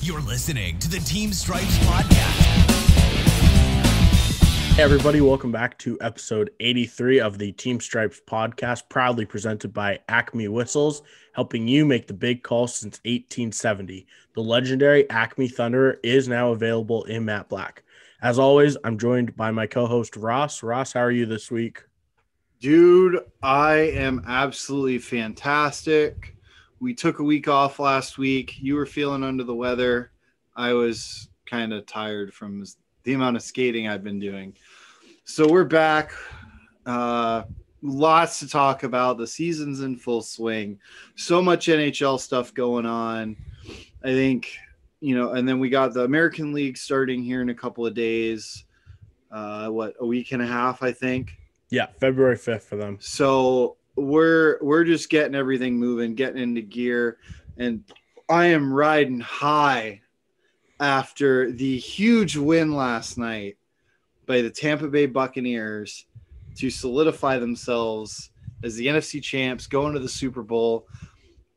You're listening to the Team Stripes Podcast. Hey everybody, welcome back to episode 83 of the Team Stripes Podcast, proudly presented by Acme Whistles, helping you make the big call since 1870. The legendary Acme Thunderer is now available in matte black. As always, I'm joined by my co-host Ross. Ross, how are you this week? Dude, I am absolutely fantastic. We took a week off last week. You were feeling under the weather. I was kind of tired from the amount of skating I've been doing. So we're back. Lots to talk about. The season's in full swing. So much NHL stuff going on. I think, and then we got the American League starting here in a couple of days. A week and a half, I think. Yeah, February 5th for them. So we're just getting everything moving, getting into gear, and I am riding high after the huge win last night by the Tampa Bay Buccaneers to solidify themselves as the NFC champs, going to the Super Bowl.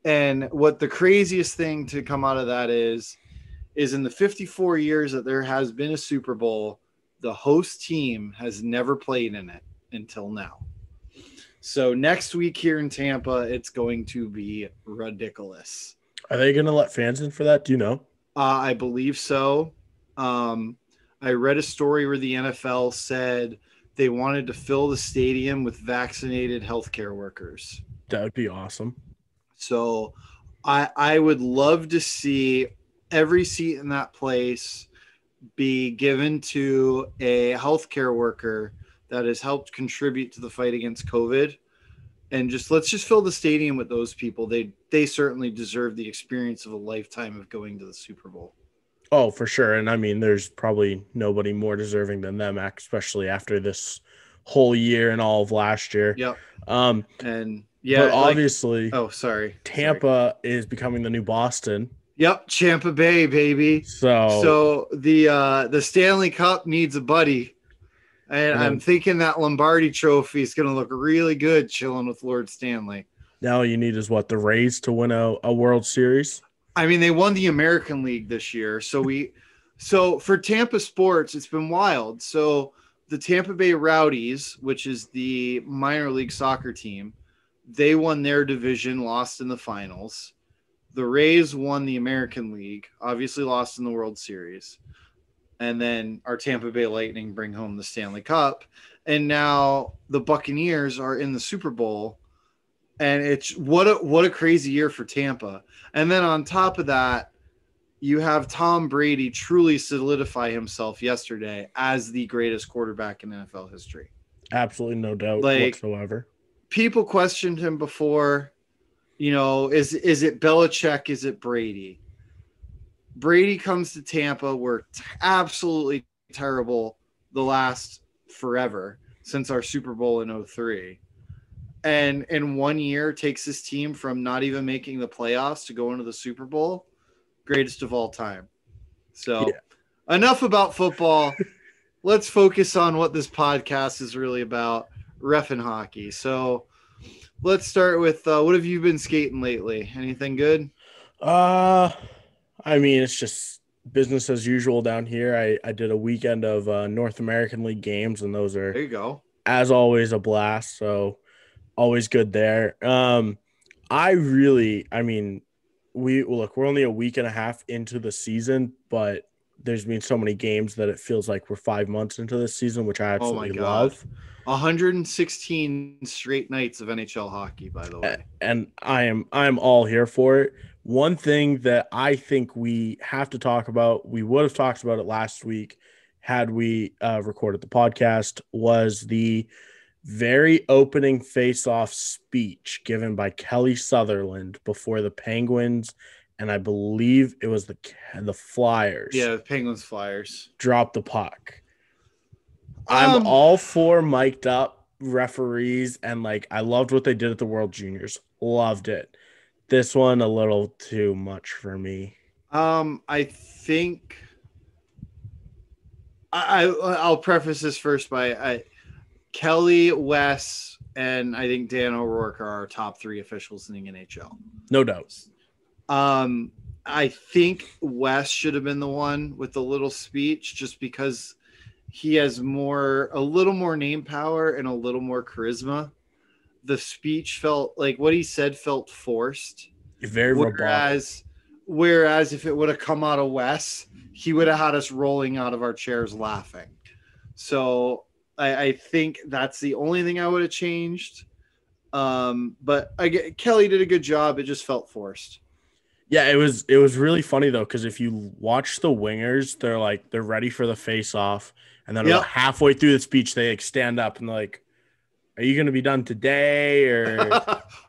And what the craziest thing to come out of that is in the 54 years that there has been a Super Bowl, the host team has never played in it until now. So next week here in Tampa, it's going to be ridiculous. Are they going to let fans in for that? Do you know? I believe so. I read a story where the NFL said they wanted to fill the stadium with vaccinated healthcare workers. That would be awesome. So I would love to see every seat in that place be given to a healthcare worker that has helped contribute to the fight against COVID. And let's just fill the stadium with those people. They certainly deserve the experience of a lifetime of going to the Super Bowl. Oh, for sure. And I mean, there's probably nobody more deserving than them, especially after this whole year and all of last year. Yep. But obviously, Tampa is becoming the new Boston. Yep, Tampa Bay, baby. So the Stanley Cup needs a buddy. And I'm thinking that Lombardi trophy is going to look really good chilling with Lord Stanley. Now you need is the Rays to win a World Series? I mean, they won the American League this year. So for Tampa sports, it's been wild. So the Tampa Bay Rowdies, which is the minor league soccer team, they won their division, lost in the finals. The Rays won the American League, obviously lost in the World Series. And then our Tampa Bay Lightning bring home the Stanley Cup. And now the Buccaneers are in the Super Bowl. And it's what a crazy year for Tampa. And then on top of that, you have Tom Brady truly solidify himself yesterday as the greatest quarterback in NFL history. Absolutely no doubt whatsoever. People questioned him before, is it Belichick? Is it Brady? Brady comes to Tampa. We're absolutely terrible the last forever since our Super Bowl in 2003. And in 1 year takes his team from not even making the playoffs to go into the Super Bowl. Greatest of all time. So Enough about football. Let's focus on what this podcast is really about, ref and hockey. So let's start with what have you been skating lately? Anything good? I mean, it's just business as usual down here. I did a weekend of North American League games, and those are, there you go, as always, a blast. So always good there. We're only a week and a half into the season, but there's been so many games that it feels like we're 5 months into this season, which I absolutely love. 116 straight nights of NHL hockey, by the way. And I'm all here for it. One thing that I think we have to talk about, we would have talked about it last week had we recorded the podcast, was the very opening face-off speech given by Kelly Sutherland before the Penguins, and I believe it was the Flyers. Yeah, the Penguins Flyers dropped the puck. I'm all for mic'd up referees, and I loved what they did at the World Juniors. Loved it. This one a little too much for me. I think I'll preface this first by Kelly, Wes, and I think Dan O'Rourke are our top three officials in the NHL. No doubt. I think Wes should have been the one with the little speech, just because he has a little more name power and a little more charisma. The speech felt like what he said felt forced. Very robotic. Whereas if it would have come out of Wes, he would have had us rolling out of our chairs laughing. So I think that's the only thing I would have changed. But Kelly did a good job. It just felt forced. Yeah, it was really funny though, because if you watch the wingers, they're ready for the face off, and then about halfway through the speech, they stand up and like, "Are you going to be done today?" Or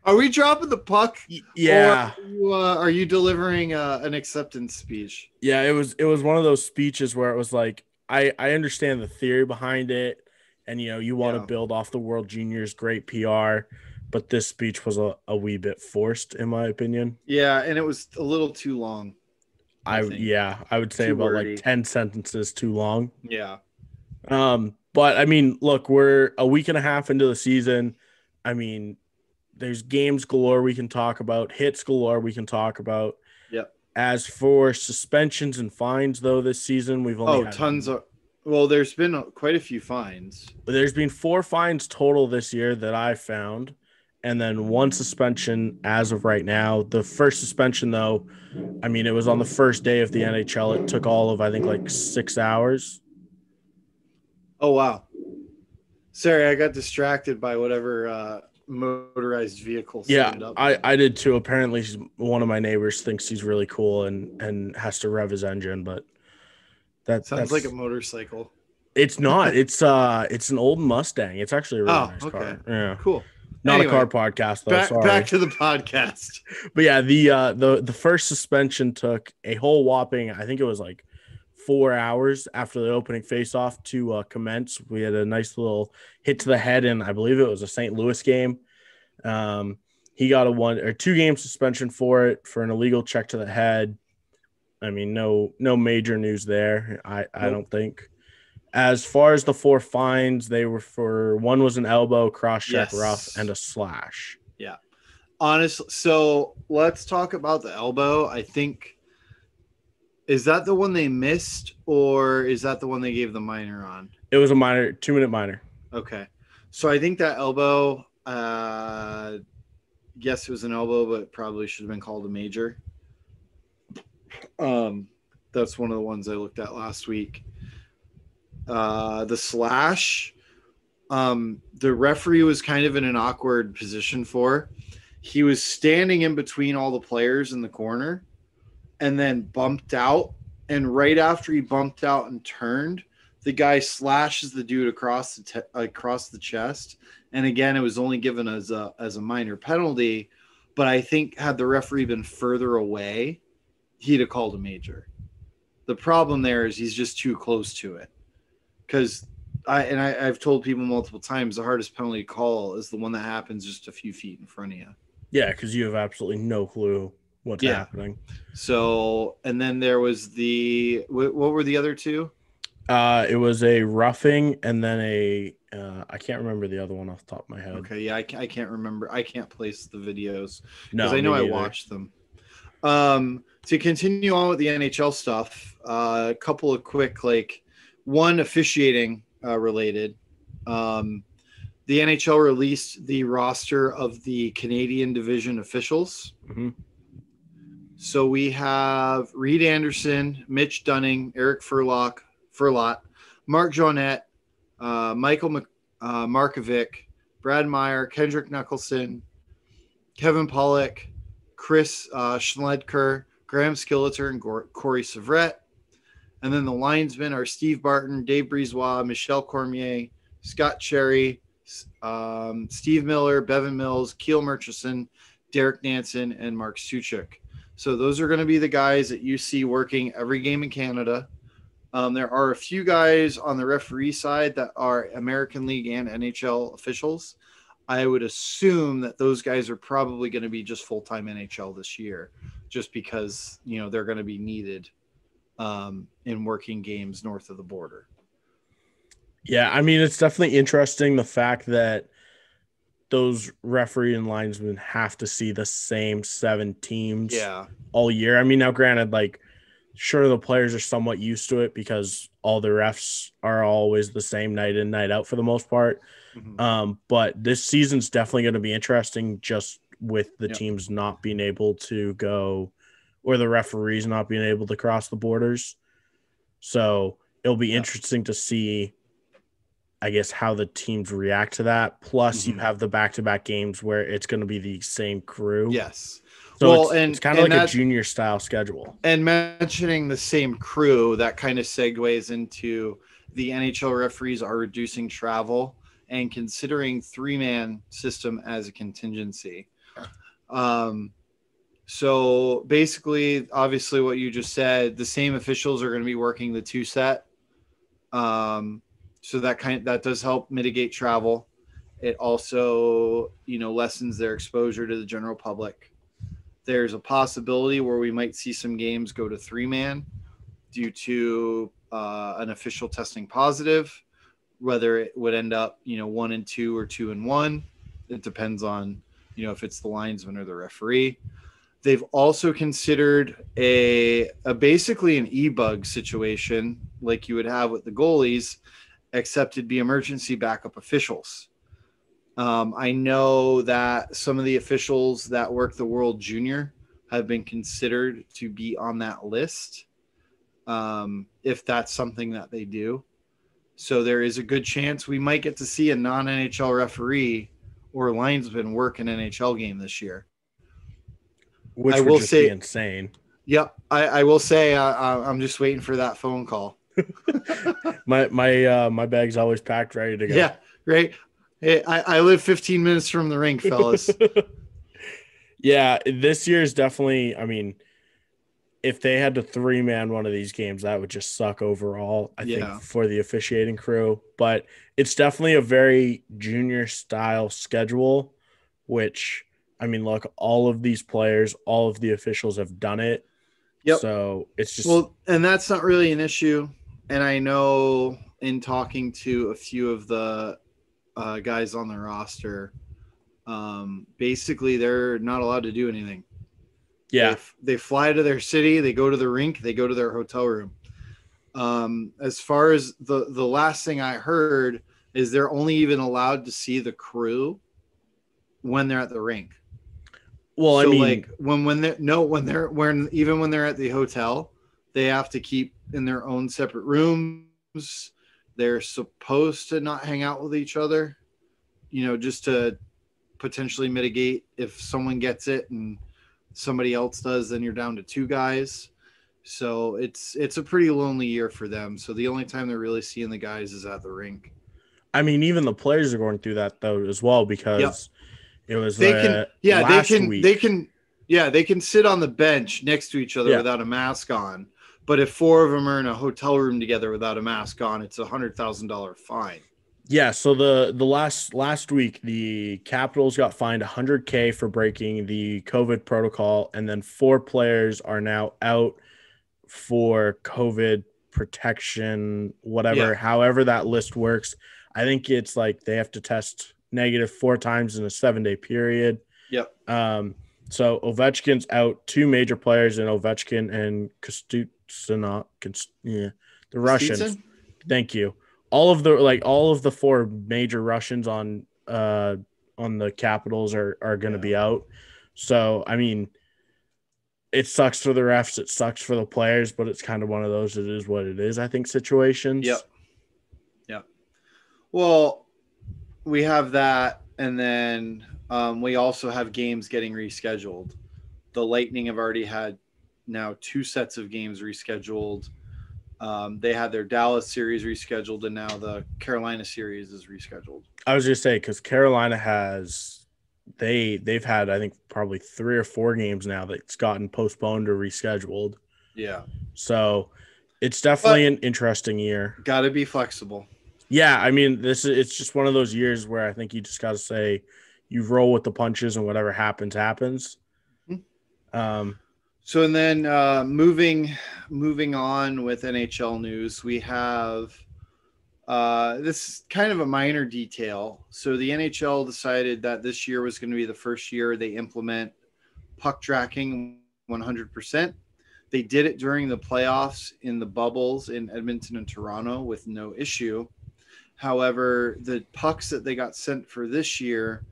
are we dropping the puck? Yeah. Or are you delivering an acceptance speech? Yeah, it was one of those speeches where it was like, I understand the theory behind it, and you want to build off the World Juniors, great PR. But this speech was a wee bit forced, in my opinion. Yeah, and it was a little too long. I would say too about wordy. like 10 sentences too long. Yeah. But I mean, look, we're a week and a half into the season. I mean, there's games galore we can talk about, hits galore we can talk about. Yep. As for suspensions and fines, though, this season we've only had tons of. Well, there's been quite a few fines. There's been 4 fines total this year that I found. And then 1 suspension as of right now. The first suspension, though, I mean, it was on the first day of the NHL. It took all of, I think, like 6 hours. Oh, wow. Sorry, I got distracted by whatever motorized vehicle. Yeah, I did too. Apparently, one of my neighbors thinks he's really cool and has to rev his engine, but that's like a motorcycle. It's not. It's an old Mustang. It's actually a really nice car. Yeah, cool. Not a car podcast, though. Back to the podcast. But yeah, the first suspension took a whole whopping, I think it was like 4 hours after the opening faceoff to commence. We had a nice little hit to the head, and I believe it was a St. Louis game. He got a 1 or 2 game suspension for it, for an illegal check to the head. I mean, no major news there. I don't think. As far as the 4 fines, they were for, 1 was an elbow, cross-check, rough, and a slash. Yeah. Honestly, so let's talk about the elbow. I think, is that the one they missed, or is that the one they gave the minor on? It was a minor, 2-minute minor. Okay. So I think that elbow, yes, it was an elbow, but probably should have been called a major. That's one of the ones I looked at last week. The slash, the referee was kind of in an awkward position for. He was standing in between all the players in the corner and then bumped out. And right after he bumped out and turned, the guy slashes the dude across the chest. And again, it was only given as a minor penalty. But I think had the referee been further away, he'd have called a major. The problem there is he's just too close to it. Because I've told people multiple times, the hardest penalty call is the one that happens just a few feet in front of you. Yeah, because you have absolutely no clue what's happening. So, and then there was what were the other 2? It was a roughing and then I can't remember the other one off the top of my head. Okay, yeah, I can't remember. I can't place the videos because I know I watched them. To continue on with the NHL stuff, a couple of quick, one officiating related. The NHL released the roster of the Canadian division officials. Mm-hmm. So we have Reed Anderson, Mitch Dunning, Eric Furlot, Mark Jeanette, Michael Markovic, Brad Meyer, Kendrick Nicholson, Kevin Pollock, Chris Schledker, Graham Skilleter, and Corey Severette. And then the linesmen are Steve Barton, Dave Brisebois, Michel Cormier, Scott Cherry, Steve Miller, Bevan Mills, Keel Murchison, Derek Nansen, and Mark Suchuk. So those are going to be the guys that you see working every game in Canada. There are a few guys on the referee side that are American League and NHL officials. I would assume that those guys are probably going to be just full-time NHL this year, just because, they're going to be needed in working games north of the border. Yeah, I mean, it's definitely interesting, the fact that those referee and linesmen have to see the same 7 teams all year. I mean, now granted, like, sure, the players are somewhat used to it because all the refs are always the same night in, night out for the most part. But this season's definitely going to be interesting just with the teams not being able to go, or the referees not being able to cross the borders. So it'll be interesting to see, I guess, how the teams react to that. Plus, you have the back-to-back games where it's going to be the same crew. Yes. So it's kind of like a junior style schedule. And mentioning the same crew, that kind of segues into the NHL referees are reducing travel and considering 3-man system as a contingency. So basically, obviously what you just said, the same officials are going to be working the 2 set. So that does help mitigate travel. It also, lessens their exposure to the general public. There's a possibility where we might see some games go to 3-man due to an official testing positive, whether it would end up, 1 and 2 or 2 and 1. It depends on, if it's the linesman or the referee. They've also considered a basically an e-bug situation like you would have with the goalies, except it'd be emergency backup officials. I know that some of the officials that work the World Junior have been considered to be on that list, if that's something that they do. So there is a good chance we might get to see a non-NHL referee or linesman work an NHL game this year. Which would just be insane. Yep. I will say I'm just waiting for that phone call. My bag's always packed, ready to go. Yeah, right. Hey, I live 15 minutes from the rink, fellas. Yeah, this year is definitely, I mean, if they had to 3-man one of these games, that would just suck overall, I think, for the officiating crew. But it's definitely a very junior style schedule, which, I mean, look, all of these players, all of the officials have done it. Yep. So it's just. Well, and that's not really an issue. And I know in talking to a few of the guys on the roster, basically they're not allowed to do anything. Yeah. They fly to their city, they go to the rink, they go to their hotel room. As far as the last thing I heard is they're only even allowed to see the crew when they're at the rink. Well, so I mean, like when they're at the hotel, they have to keep in their own separate rooms. They're supposed to not hang out with each other, just to potentially mitigate if someone gets it and somebody else does, then you're down to 2 guys. So it's a pretty lonely year for them. So the only time they're really seeing the guys is at the rink. I mean, even the players are going through that though as well, because it was they can sit on the bench next to each other without a mask on. But if 4 of them are in a hotel room together without a mask on, it's $100,000 fine. Yeah. So the last week, the Capitals got fined $100K for breaking the COVID protocol, and then 4 players are now out for COVID protection, whatever, however that list works. I think it's like they have to test negative 4 times in a 7-day period. Yep. So Ovechkin's out. 2 major players in Ovechkin and the Russians. Thank you. All of the 4 major Russians on the Capitals are going to be out. So I mean, it sucks for the refs. It sucks for the players, but it's kind of one of those. It is what it is, I think, situations. Yep. Well, we have that, and then we also have games getting rescheduled. The Lightning have already had now 2 sets of games rescheduled. They had their Dallas series rescheduled, and now the Carolina series is rescheduled. I was just saying, because Carolina has they've had, I think, probably 3 or 4 games now that's gotten postponed or rescheduled. Yeah. So it's definitely an interesting year. Got to be flexible. Yeah, I mean, it's just one of those years where I think you just got to say you roll with the punches and whatever happens, happens. So and then moving on with NHL news, we have This is kind of a minor detail. So the NHL decided that this year was going to be the first year they implement puck tracking 100%. They did it during the playoffs in the bubbles in Edmonton and Toronto with no issue. However, the pucks that they got sent for this year,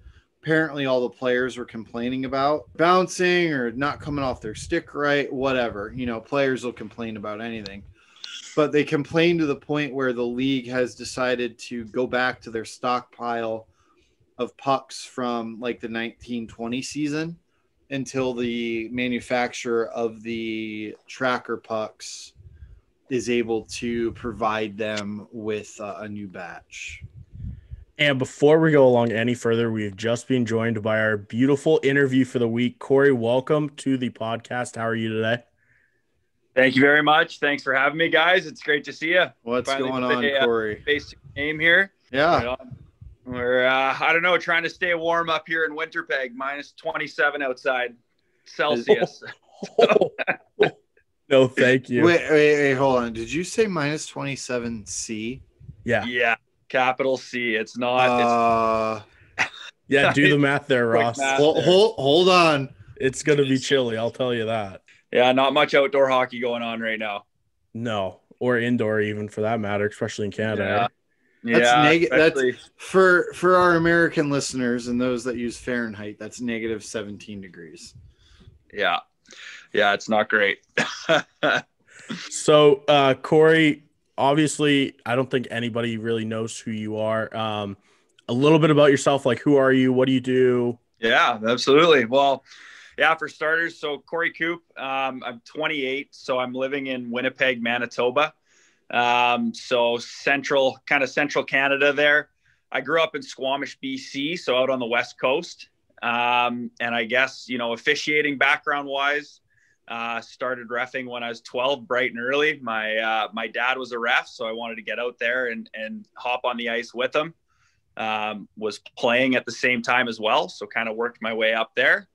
apparently all the players were complaining about bouncing or not coming off their stick right, whatever. You know, players will complain about anything. But they complained to the point where the league has decided to go back to their stockpile of pucks from like the 1920 season until the manufacturer of the tracker pucks is able to provide them with a new batch. And before we go along any further, we've just been joined by our beautiful interview for the week. Corey, welcome to the podcast. How are you today? Thank you very much. Thanks for having me, guys. It's great to see you. What's going on, Corey? Basic game here. Yeah. We're, I don't know, trying to stay warm up here in Winterpeg, minus 27 outside Celsius. No, thank you. Wait, hold on. Did you say minus 27 C? Yeah. Yeah. Capital C. It's not. Yeah, do the math there, Ross. Hold on. It's going to be chilly, I'll tell you that. Yeah, not much outdoor hockey going on right now. No, or indoor even for that matter, especially in Canada. Yeah. That's for our American listeners and those that use Fahrenheit, that's negative 17 degrees. Yeah. Yeah, it's not great. So, Corey, obviously, I don't think anybody really knows who you are. A little bit about yourself, like who are you? What do you do? Yeah, absolutely. Well, yeah, for starters, so Corey Koop, I'm 28, so I'm living in Winnipeg, Manitoba. So central Canada there. I grew up in Squamish, BC, so out on the West Coast. And I guess, officiating background wise, started reffing when I was 12, bright and early. My dad was a ref, so I wanted to get out there and hop on the ice with him. Was playing at the same time as well, so kind of worked my way up there.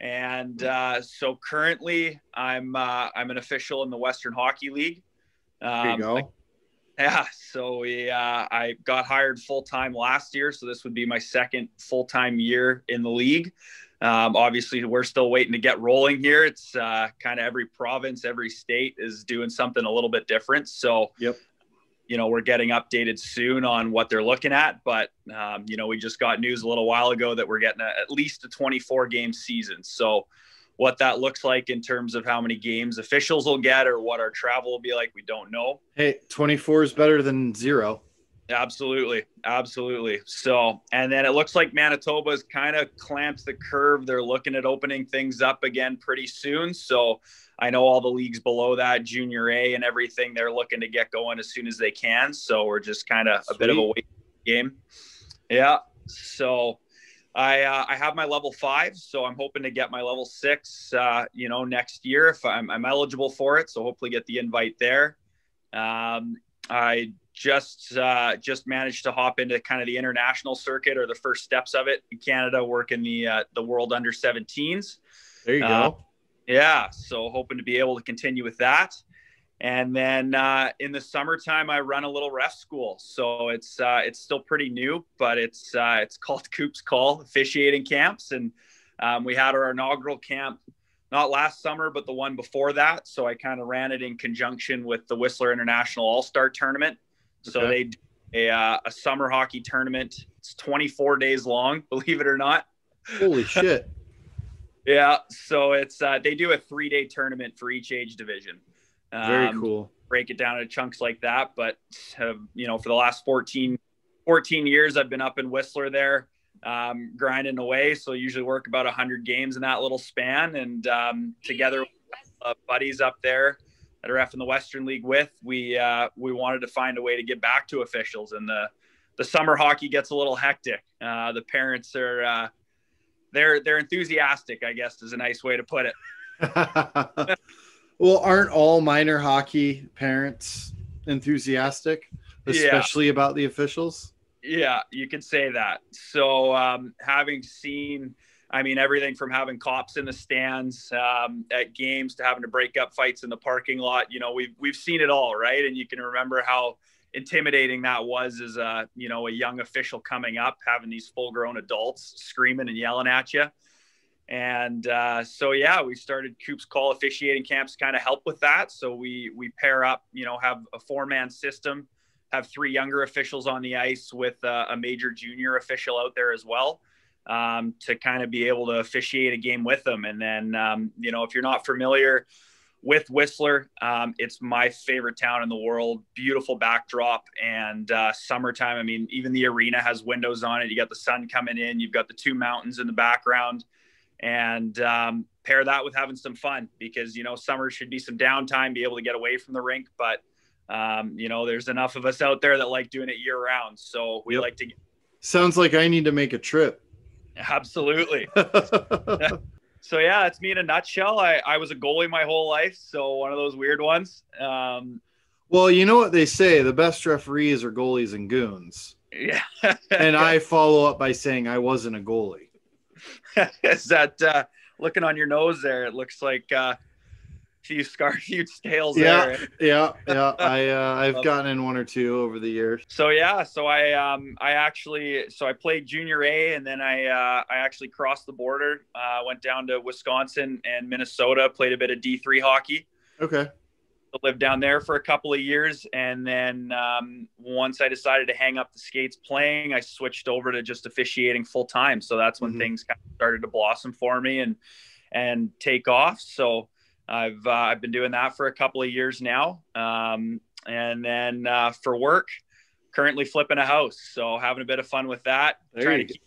And so currently I'm an official in the Western Hockey League. There you go. Yeah, so I got hired full-time last year, so this would be my second full-time year in the league. Obviously, we're still waiting to get rolling here. It's kind of every province, every state is doing something a little bit different. So, yep. We're getting updated soon on what they're looking at. But, we just got news a little while ago that we're getting at least a 24-game season. So what that looks like in terms of how many games officials will get or what our travel will be like, we don't know. Hey, 24 is better than 0. Absolutely. So, and then it looks like Manitoba's kind of clamped the curve. They're looking at opening things up again pretty soon. So I know all the leagues below that, Junior A and everything, they're looking to get going as soon as they can. So we're just kind of a bit of a wait game. Yeah. So I have my level 5, so I'm hoping to get my level 6, next year if I'm eligible for it. So hopefully get the invite there. I just managed to hop into kind of the international circuit or the first steps of it in Canada, working the World Under 17s. There you go. Yeah, so hoping to be able to continue with that. And then in the summertime, I run a little ref school. So it's still pretty new, but it's called Koop's Call, Officiating Camps. And we had our inaugural camp, not last summer, but the one before that. So I kind of ran it in conjunction with the Whistler International All-Star Tournament. So they do a summer hockey tournament. It's 24 days long, believe it or not. Holy shit. Yeah. So it's they do a 3-day tournament for each age division. Very cool. Break it down into chunks like that. But, for the last 14 years, I've been up in Whistler there, grinding away. So usually work about 100 games in that little span. And together with buddies up there that are ref in the Western League with, we wanted to find a way to get back to officials. And the summer hockey gets a little hectic. The parents are they're enthusiastic, I guess is a nice way to put it. Well, aren't all minor hockey parents enthusiastic, especially about the officials? Yeah, you could say that. So having seen I mean, everything from having cops in the stands at games to having to break up fights in the parking lot. You know, we've seen it all, right? And you can remember how intimidating that was as a young official coming up, having these full-grown adults screaming and yelling at you. And so yeah, we started Koop's Call Officiating Camps to kind of help with that. So we pair up, have a 4-man system, have 3 younger officials on the ice with a major junior official out there as well, to kind of be able to officiate a game with them. And then if you're not familiar with Whistler, it's my favorite town in the world. Beautiful backdrop, and summertime. I mean, even the arena has windows on it. You got the sun coming in. You've got the 2 mountains in the background, and pair that with having some fun, because summer should be some downtime, be able to get away from the rink. But there's enough of us out there that like doing it year round. So we like to. Sounds like I need to make a trip. Absolutely. So yeah, that's me in a nutshell. I was a goalie my whole life, so one of those weird ones. Well, you know what they say, the best referees are goalies and goons. Yeah. And I follow up by saying I wasn't a goalie. Is that looking on your nose there? It looks like few scales there. Yeah. I've gotten in 1 or 2 over the years. So yeah, I played junior A, and then I actually crossed the border, went down to Wisconsin and Minnesota, played a bit of D3 hockey. Okay. Lived down there for a couple of years, and then once I decided to hang up the skates playing, I switched over to just officiating full time. So that's when things kind of started to blossom for me and take off. So I've been doing that for a couple of years now, and then for work, currently flipping a house. So having a bit of fun with that. Trying to keep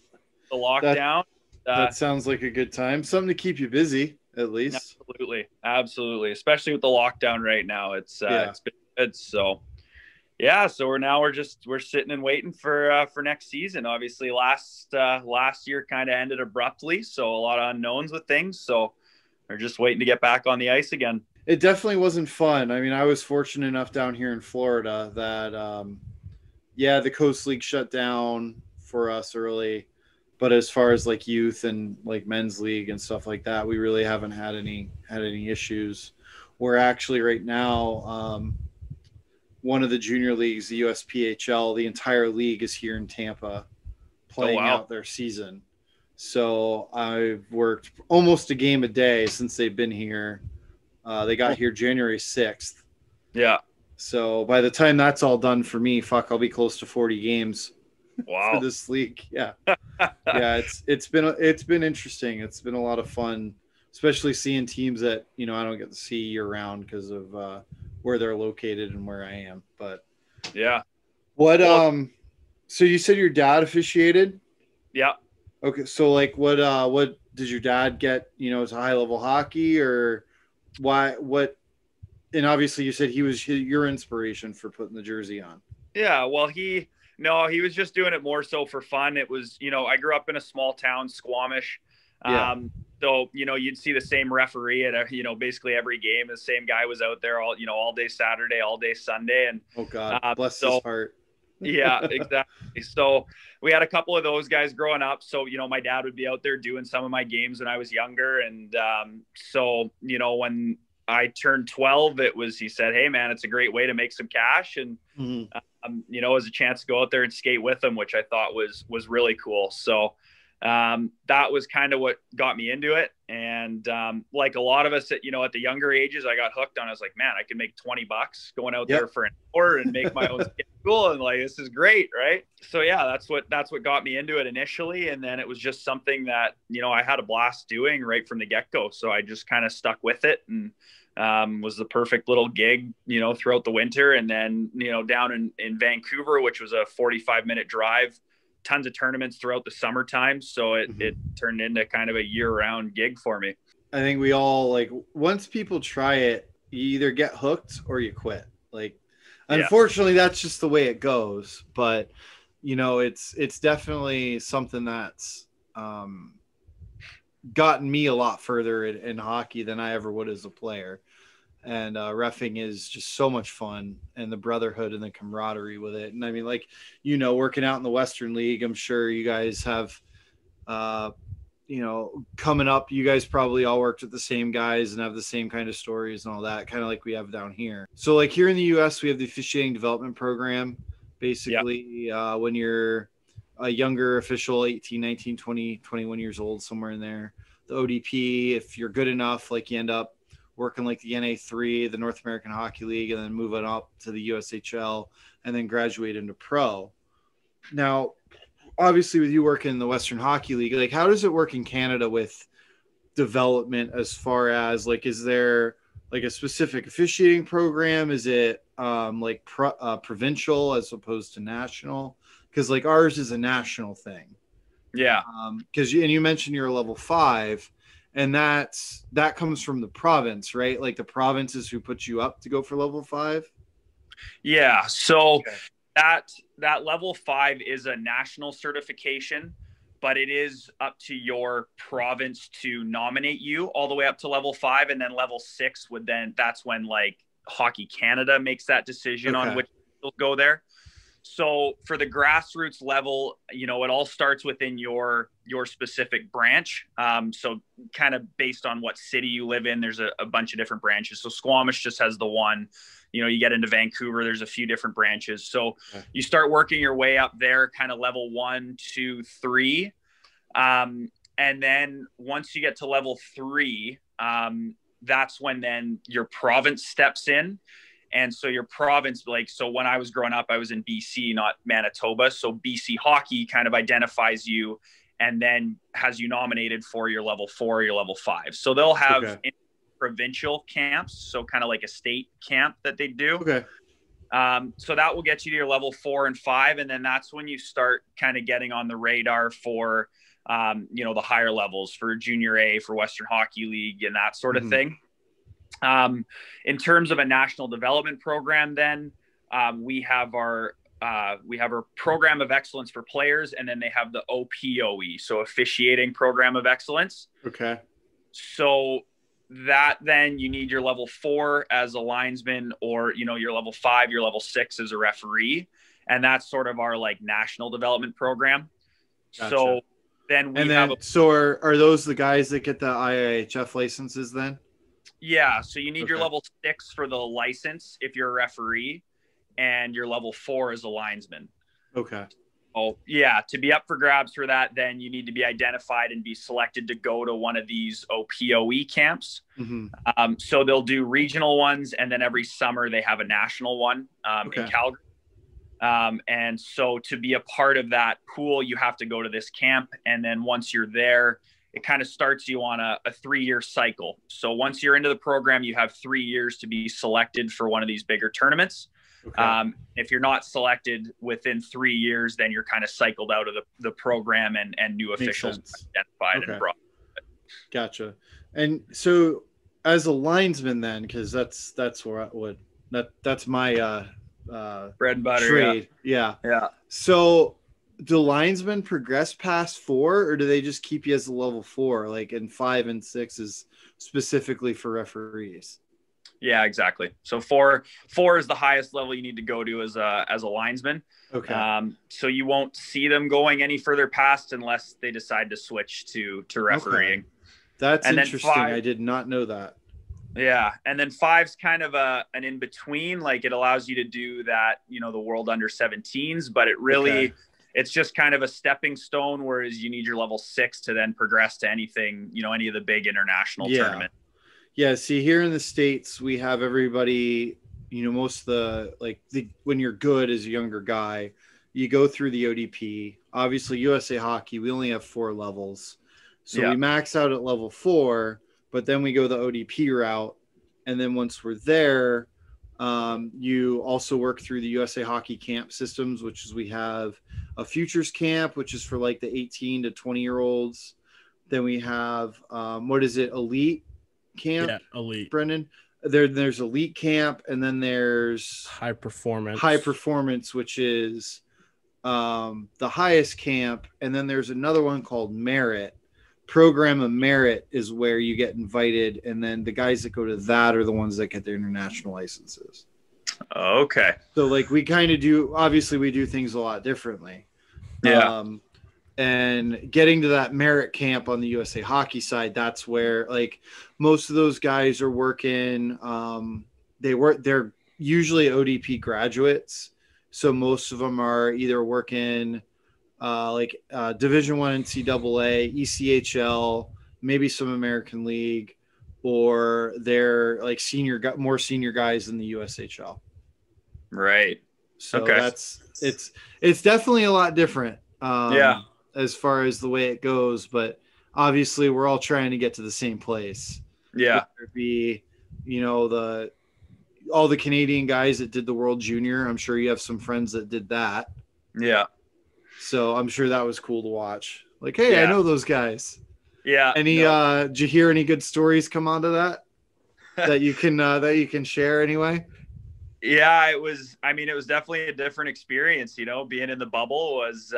the lockdown. That sounds like a good time. Something to keep you busy. At least. Absolutely. Especially with the lockdown right now. It's been good. So yeah, so we're sitting and waiting for next season. Obviously last year kind of ended abruptly. So a lot of unknowns with things. So we're just waiting to get back on the ice again. It definitely wasn't fun. I mean, I was fortunate enough down here in Florida that, the Coast League shut down for us early. But as far as like youth and like men's league and stuff like that, we really haven't had any issues. We're actually right now, one of the junior leagues, the USPHL, the entire league is here in Tampa playing out their season. So I've worked almost a game a day since they've been here. They got here January 6th. Yeah. So by the time that's all done for me, I'll be close to 40 games. Wow. For this league. Yeah. It's been interesting. It's been a lot of fun, especially seeing teams that, I don't get to see year round because of where they're located and where I am. But yeah. So you said your dad officiated? Yeah. Okay. So like what did your dad get, as high level hockey, or what? And obviously you said he was your inspiration for putting the jersey on. Yeah. Well, he was just doing it more so for fun. It was, I grew up in a small town, Squamish. So, you'd see the same referee at, basically every game. The same guy was out there all day Saturday, all day Sunday. And oh God, bless his heart. Yeah, exactly. So we had a couple of those guys growing up. So, my dad would be out there doing some of my games when I was younger. And so, when I turned 12, he said, "Hey man, it's a great way to make some cash." And, it was a chance to go out there and skate with them, which I thought was really cool. So that was kind of what got me into it. And like a lot of us at the younger ages, I got hooked on. I was like, man, I can make $20 going out there for an hour and make my own schedule. And like, this is great. Right. So yeah, that's what got me into it initially. And then it was just something that, I had a blast doing right from the get-go. So I just kind of stuck with it, and was the perfect little gig, throughout the winter. And then, down in Vancouver, which was a 45-minute drive, tons of tournaments throughout the summertime. So it turned into kind of a year-round gig for me. I think we all, once people try it, you either get hooked or you quit. Unfortunately, that's just the way it goes. But, it's definitely something that's gotten me a lot further in hockey than I ever would as a player. And reffing is just so much fun, and the brotherhood and the camaraderie with it. And I mean, working out in the Western League, I'm sure you guys have, coming up, you guys probably all worked with the same guys and have the same kind of stories and all that, kind of like we have down here. So like here in the US, we have the officiating development program. Basically, when you're a younger official, 18, 19, 20, 21 years old, somewhere in there, the ODP, if you're good enough, like you end up working like the NA3, the North American Hockey League, and then moving up to the USHL and then graduate into pro. Now, obviously with you working in the Western Hockey League, like how does it work in Canada with development as far as like, is there like a specific officiating program? Is it provincial as opposed to national? Because like ours is a national thing. Yeah. Because you mentioned you're a level 5, and that comes from the province, right? Like the province is who puts you up to go for level 5. Yeah. So that level 5 is a national certification, but it is up to your province to nominate you all the way up to level 5. And then level 6 that's when like Hockey Canada makes that decision on which will go there. So for the grassroots level, it all starts within your specific branch. So kind of based on what city you live in, there's a bunch of different branches. So Squamish just has the one. You get into Vancouver, there's a few different branches. So you start working your way up there, kind of level 1, 2, 3. And then once you get to level 3, that's when then your province steps in. And so your province, so when I was growing up, I was in BC, not Manitoba. So BC Hockey kind of identifies you and then has you nominated for your level 4, your level 5. So they'll have provincial camps, so kind of like a state camp that they do. So that will get you to your level 4 and 5. And then that's when you start kind of getting on the radar for, the higher levels, for Junior A, for Western Hockey League and that sort of thing. In terms of a national development program, then we have our program of excellence for players, and then they have the OPOE, so officiating program of excellence. So that then you need your level 4 as a linesman, or your level 5, your level 6 as a referee, and that's sort of our like national development program. So then are those the guys that get the IIHF licenses then? Yeah, so you need your level 6 for the license if you're a referee, and your level 4 as a linesman. Oh, yeah, to be up for grabs for that, then you need to be identified and be selected to go to one of these OPOE camps. So they'll do regional ones, and then every summer they have a national one in Calgary. And so to be a part of that pool, you have to go to this camp, and then once you're there, it kind of starts you on a 3-year cycle. So once you're into the program, you have 3 years to be selected for one of these bigger tournaments. If you're not selected within 3 years, then you're kind of cycled out of the program, and new officials identified and brought. Gotcha. And so as a linesman then, because that's where that's my bread and butter trade. Yeah. So do linesmen progress past 4, or do they just keep you as a level 4? Like in 5 and 6 is specifically for referees. Yeah, exactly. So 4 is the highest level you need to go to as a linesman. So you won't see them going any further past unless they decide to switch to refereeing. That's interesting. 5, I did not know that. Yeah. And then 5's kind of an in between, like it allows you to do that, the World Under 17s, but it really, it's just kind of a stepping stone, whereas you need your level 6 to then progress to anything, any of the big international tournaments. Yeah. See, here in the States, we have everybody, most of when you're good as a younger guy, you go through the ODP. Obviously, USA Hockey, we only have 4 levels. So we max out at level 4, but then we go the ODP route. And then once we're there, you also work through the USA Hockey camp systems, which is we have a futures camp, which is for like the 18 to 20-year-olds. Then we have, elite camp? Yeah, elite. Brenden? There's elite camp, and then there's high performance, which is the highest camp. And then there's another one called merit. Program of merit is where you get invited, and then the guys that go to that are the ones that get their international licenses. Okay. So like we kind of do, obviously we do things a lot differently. and getting to that merit camp on the USA Hockey side, that's where like most of those guys are working. They're usually ODP graduates, so most of them are either working Division I NCAA, ECHL, maybe some American League, or they're like more senior guys in the USHL. Right. So okay. It's definitely a lot different. As far as the way it goes, but obviously we're all trying to get to the same place. Yeah. Whether it be, all the Canadian guys that did the World Junior. I'm sure you have some friends that did that. Yeah. So I'm sure that was cool to watch. Like, hey, I know those guys. Yeah. Did you hear any good stories come onto that you can share anyway? Yeah, it was definitely a different experience, being in the bubble was,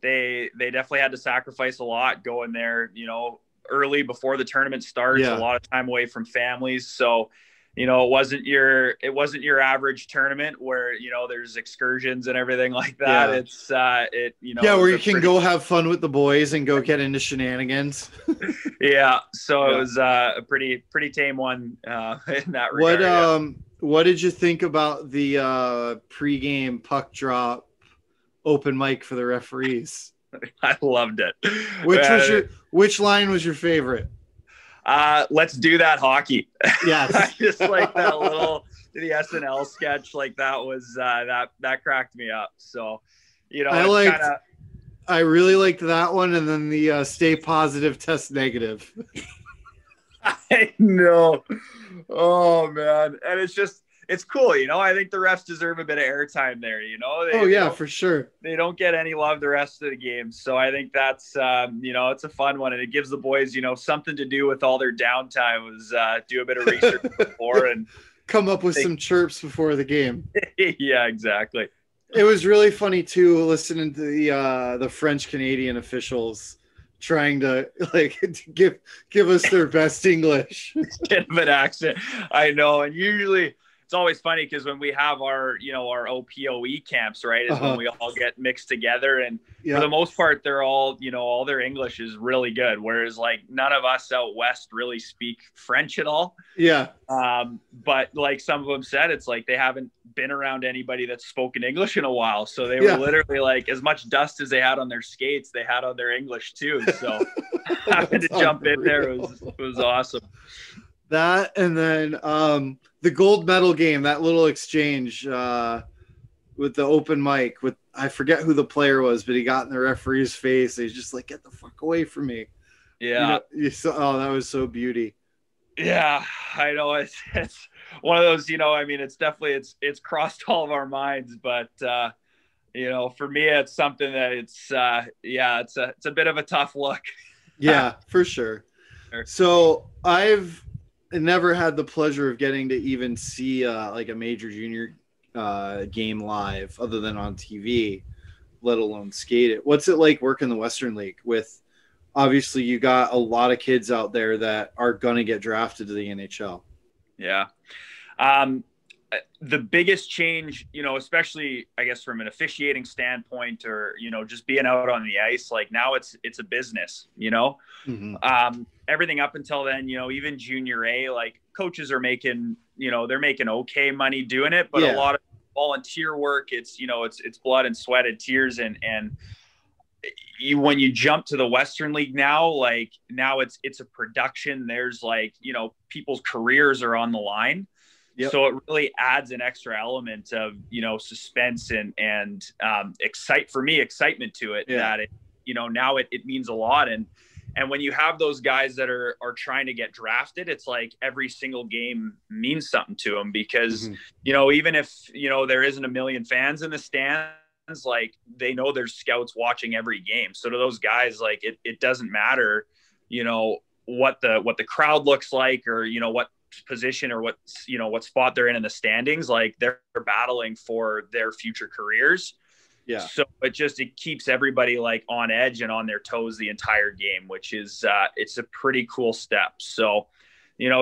they definitely had to sacrifice a lot going there, early before the tournament starts, a lot of time away from families. So, it wasn't your average tournament where, there's excursions and everything like that. It's, where you can go have fun with the boys and go get into shenanigans. Yeah. So it was a pretty tame one in that regard. What did you think about the pregame puck drop open mic for the referees? I loved it. Which line was your favorite? Let's do that hockey. Yes. I just like that little the SNL sketch. Like that was that cracked me up. So, I really liked that one, and then the stay positive, test negative. I know. Oh man. And it's cool. I think the refs deserve a bit of airtime there, for sure. They don't get any love the rest of the game. So I think that's, it's a fun one, and it gives the boys, something to do with all their downtime was do a bit of research before and come up with some chirps before the game. Yeah, exactly. It was really funny too, listening to the French Canadian officials trying to give us their best English. Bit of an accent. I know. And usually it's always funny because when we have our OPOE camps, right, is when we all get mixed together. And for the most part, they're all, all their English is really good. Whereas like none of us out West really speak French at all. Yeah. But like some of them said, it's like they haven't been around anybody that's spoken English in a while. So they were literally like, as much dust as they had on their skates, they had on their English too. So having to jump in there was awesome. That, and then the gold medal game, that little exchange with the open mic with, I forget who the player was, but he got in the referee's face. He's just like, get the fuck away from me. Yeah. That was so beauty. Yeah, I know. It's one of those, it's definitely, it's crossed all of our minds, but for me, it's something that it's a bit of a tough look. Yeah, for sure. So I've never had the pleasure of getting to even see like a major junior game live other than on TV, let alone skate it. What's it like working the Western League with, obviously you got a lot of kids out there that are going to get drafted to the NHL. Yeah. The biggest change, especially I guess from an officiating standpoint or, just being out on the ice, like now it's a business, everything up until then, even junior A, like coaches are making, they're making okay money doing it, but a lot of volunteer work, it's blood and sweat and tears. And when you jump to the Western League now, like now it's a production. There's like, people's careers are on the line. Yep. So it really adds an extra element of, suspense and excitement to it that it, now it means a lot. And when you have those guys that are trying to get drafted, it's like every single game means something to them because, even if, there isn't a million fans in the stands, like they know there's scouts watching every game. So to those guys, like it doesn't matter, what the crowd looks like or, what position or what spot they're in the standings, like they're battling for their future careers. Yeah. So it keeps everybody like on edge and on their toes the entire game, which is it's a pretty cool step. So,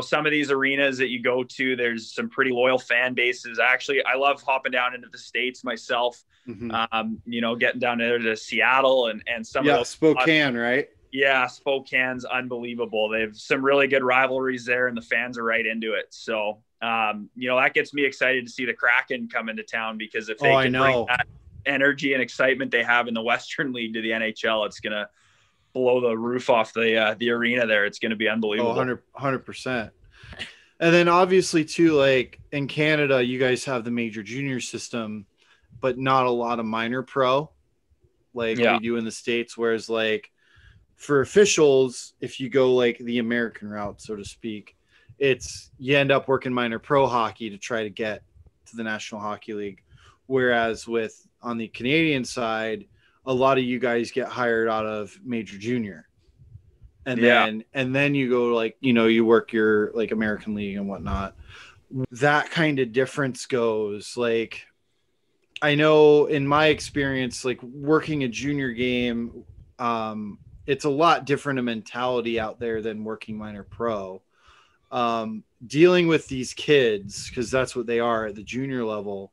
some of these arenas that you go to, there's some pretty loyal fan bases. Actually, I love hopping down into the States myself. You know, getting down there to Seattle and some of those Spokane, right? Yeah, Spokane's unbelievable. They have some really good rivalries there, and the fans are right into it. So, you know, that gets me excited to see the Kraken come into town, because if they can bring that energy and excitement they have in the Western League to the NHL, it's going to blow the roof off the arena there. It's going to be unbelievable. 100%. And then obviously too, like in Canada, you guys have the major junior system, but not a lot of minor pro like we do in the States. Whereas like for officials, if you go like the American route, so to speak, it's you end up working minor pro hockey to try to get to the National Hockey League. Whereas with on the Canadian side, a lot of you guys get hired out of major junior. And then you go like, you know, you work your like American League and whatnot. That kind of difference goes like, I know in my experience, like working a junior game, it's a lot different a mentality out there than working minor pro. Dealing with these kids, because that's what they are at the junior level.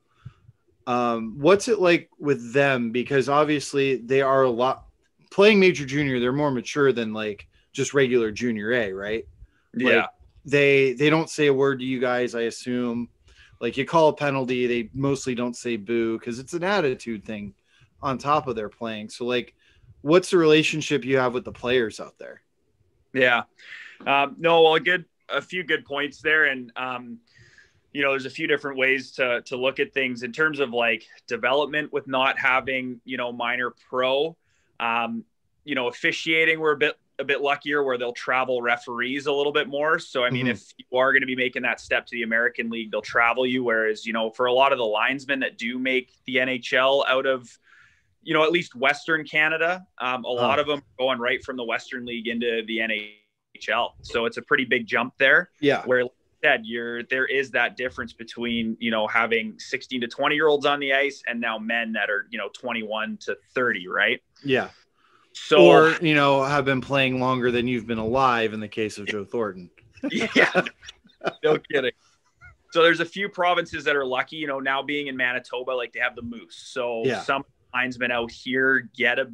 What's it like with them? Because obviously they are a lot playing major junior. They're more mature than like just regular junior A, right? Yeah. Like they don't say a word to you guys, I assume. Like you call a penalty, they mostly don't say boo because it's an attitude thing on top of their playing. So like, what's the relationship you have with the players out there? Yeah. No, well, a few good points there. And, you know, there's a few different ways to look at things in terms of like development with not having, you know, minor pro, you know, officiating, we're a bit luckier where they'll travel referees a little bit more. So, I mean, if you are going to be making that step to the American League, they'll travel you. Whereas, you know, for a lot of the linesmen that do make the NHL out of, you know, at least Western Canada, a lot of them are going right from the Western League into the NHL. So it's a pretty big jump there. Yeah. Where, like I said, there is that difference between, you know, having 16 to 20-year-olds on the ice and now men that are, you know, 21 to 30, right? Yeah. So, or, you know, have been playing longer than you've been alive in the case of Joe Thornton. Yeah, no kidding. So there's a few provinces that are lucky, you know, now being in Manitoba, like they have the Moose. So some linesmen out here get a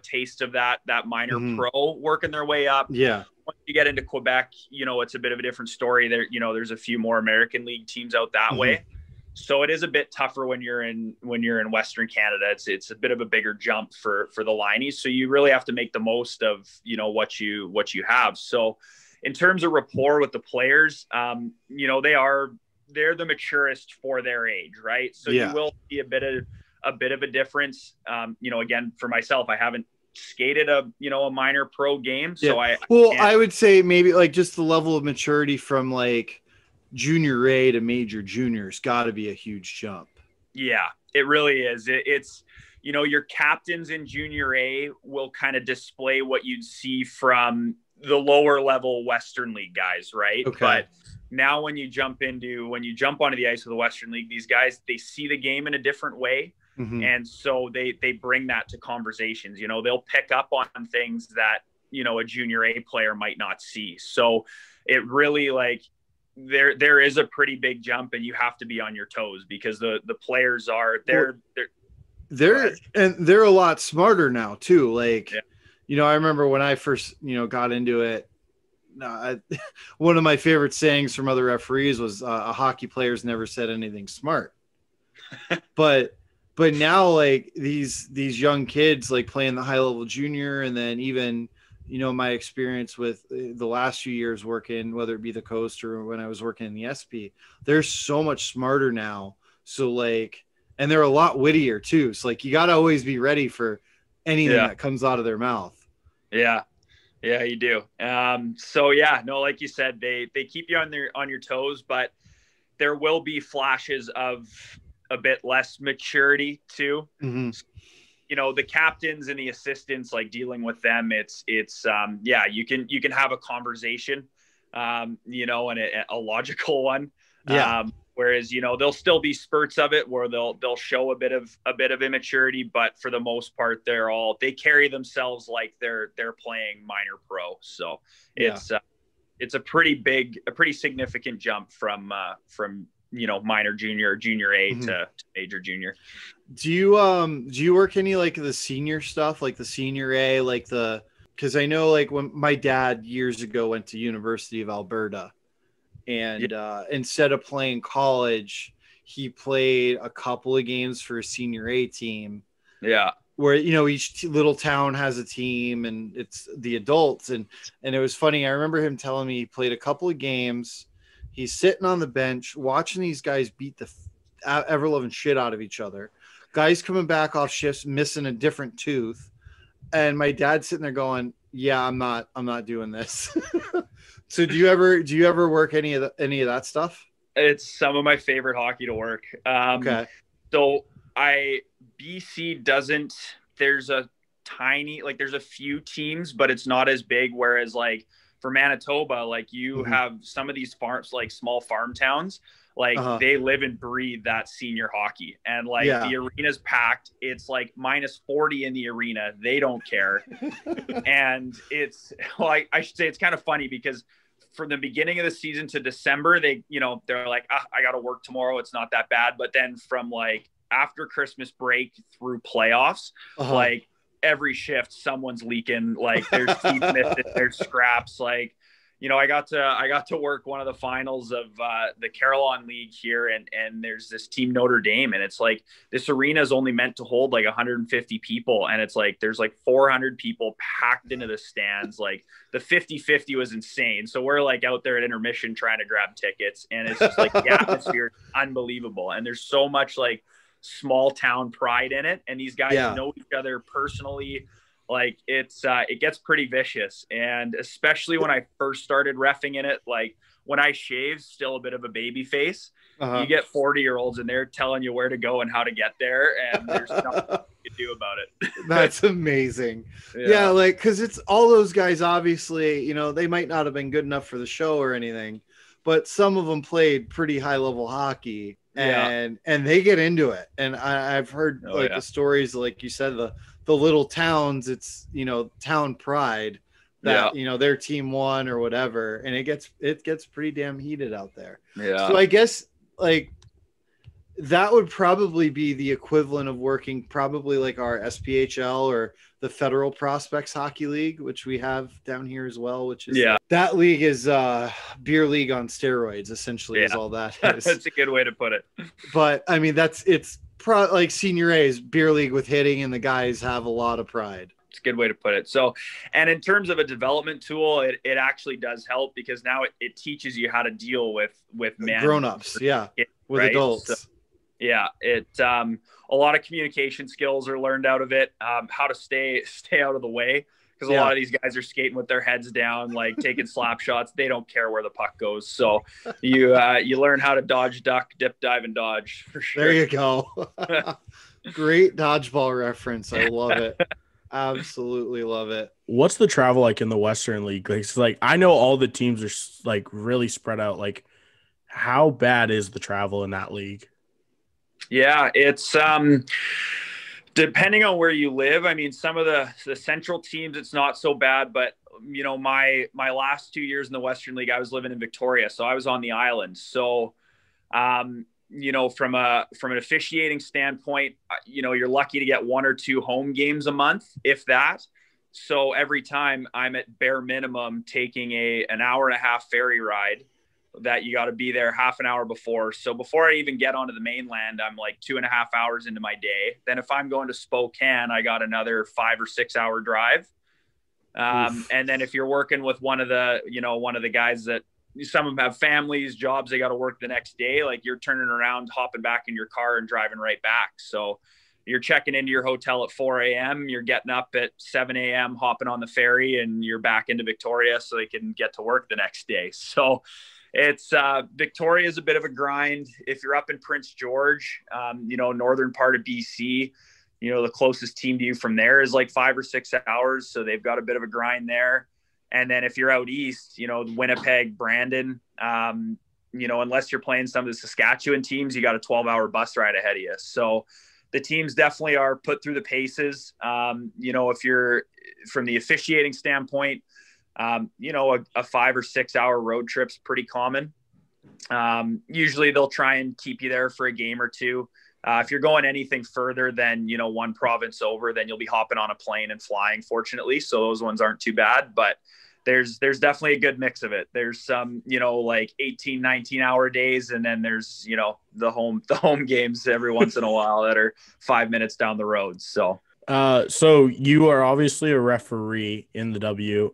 taste of that minor pro working their way up. Yeah. Once you get into Quebec, you know, it's a bit of a different story there. You know, there's a few more American League teams out that way. So it is a bit tougher when you're in Western Canada. It's a bit of a bigger jump for the Lineys. So you really have to make the most of, you know, what you have. So in terms of rapport with the players, you know, they're the maturest for their age, right? So you will see a bit of a difference. You know, again, for myself, I haven't skated a minor pro game. So I would say maybe like just the level of maturity from like junior A to major juniors got to be a huge jump. Yeah, it really is. It's, you know, your captains in junior A will kind of display what you'd see from the lower level Western League guys, right? Okay. But now when you jump onto the ice of the Western League, these guys, they see the game in a different way. And so they bring that to conversations. You know, they'll pick up on things that, you know, a junior A player might not see. So it really like, there is a pretty big jump, and you have to be on your toes because the players are they're a lot smarter now too. Like, you know, I remember when I first, you know, got into it, one of my favorite sayings from other referees was a hockey player's never said anything smart. but now like these young kids like playing the high level junior, and then even, you know, my experience with the last few years working, whether it be the Coast or when I was working in the SP, they're so much smarter now. So like, and they're a lot wittier too. So like, you got to always be ready for anything that comes out of their mouth. Yeah. Yeah, you do. So yeah, no, like you said, they keep you on your toes, but there will be flashes of a bit less maturity too. You know, the captains and the assistants, like dealing with them, it's you can have a conversation, you know, and a logical one. Whereas, you know, there'll still be spurts of it where they'll show a bit of immaturity, but for the most part, they carry themselves like they're playing minor pro. So it's a pretty significant jump from minor junior or junior A to major junior. Do you work any like the senior stuff, like the senior A, like because I know like when my dad years ago went to University of Alberta, and instead of playing college, he played a couple of games for a senior A team. Yeah. Where, each little town has a team and it's the adults. And it was funny. I remember him telling me he played a couple of games. He's sitting on the bench watching these guys beat the ever-loving shit out of each other. Guys coming back off shifts, missing a different tooth. And my dad's sitting there going, yeah, I'm not doing this. So do you ever work any of that stuff? It's some of my favorite hockey to work. Okay. So BC doesn't, there's a few teams, but it's not as big. Whereas like for Manitoba, like you have some of these farms, like small farm towns, like they live and breathe that senior hockey, and like the arena's packed. It's like -40 in the arena. They don't care. And it's like, I should say it's kind of funny because from the beginning of the season to December, they're like, I got to work tomorrow. It's not that bad. But then from like after Christmas break through playoffs, like every shift, someone's leaking, like there's teeth missing, there's scraps. Like, I got to work one of the finals of the Carillon League here, and there's this team Notre Dame, and it's like this arena is only meant to hold like 150 people, and it's like there's like 400 people packed into the stands. Like the 50-50 was insane. So we're like out there at intermission trying to grab tickets, and it's just like the atmosphere is unbelievable, and there's so much like small town pride in it, and these guys know each other personally. Like it gets pretty vicious. And especially when I first started reffing in it, like when I shaved, still a bit of a baby face, you get 40-year-olds and they're telling you where to go and how to get there, and there's nothing you can do about it. That's amazing. Yeah, like because it's all those guys, obviously, they might not have been good enough for the show or anything, but some of them played pretty high level hockey, and they get into it. And I've heard the stories, like you said, the little towns, it's town pride that their team won or whatever, and it gets pretty damn heated out there. So I guess like that would probably be the equivalent of working probably like our SPHL or the Federal Prospects Hockey League, which we have down here as well, which is that league is beer league on steroids, essentially, is all that is. That's a good way to put it. But I mean, it's like senior A's beer league with hitting, and the guys have a lot of pride. It's a good way to put it. So, and in terms of a development tool, it actually does help, because now it teaches you how to deal with grown-ups, with adults. So, a lot of communication skills are learned out of it. How to stay out of the way, because a lot of these guys are skating with their heads down, like taking slap shots. They don't care where the puck goes. So you learn how to dodge, duck, dip, dive, and dodge, for sure. There you go. Great dodgeball reference. I love it. Absolutely love it. What's the travel like in the Western League? Like I know all the teams are like really spread out. Like, how bad is the travel in that league? Yeah, it's depending on where you live. I mean, some of the central teams, it's not so bad, but my last 2 years in the Western League, I was living in Victoria, so I was on the island. So from an officiating standpoint, you're lucky to get 1 or 2 home games a month, if that. So every time I'm at bare minimum taking an hour and a half ferry ride that you got to be there half an hour before. So before I even get onto the mainland, I'm like 2.5 hours into my day. Then if I'm going to Spokane, I got another 5 or 6 hour drive. And then if you're working with one of the guys that, some of them have families, jobs, they got to work the next day, like you're turning around, hopping back in your car and driving right back. So you're checking into your hotel at 4 a.m. You're getting up at 7 a.m., hopping on the ferry, and you're back into Victoria so they can get to work the next day. So it's Victoria is a bit of a grind. If you're up in Prince George, northern part of BC, the closest team to you from there is like 5 or 6 hours. So they've got a bit of a grind there. And then if you're out east, Winnipeg, Brenden, unless you're playing some of the Saskatchewan teams, you got a 12-hour bus ride ahead of you. So the teams definitely are put through the paces. If you're from the officiating standpoint, a 5 or 6 hour road trip's pretty common. Usually they'll try and keep you there for a game or two. If you're going anything further than, one province over, then you'll be hopping on a plane and flying, fortunately. So those ones aren't too bad, but there's definitely a good mix of it. There's some, like 18, 19-hour days. And then there's, the home games every once in a while that are 5 minutes down the road. So you are obviously a referee in the W.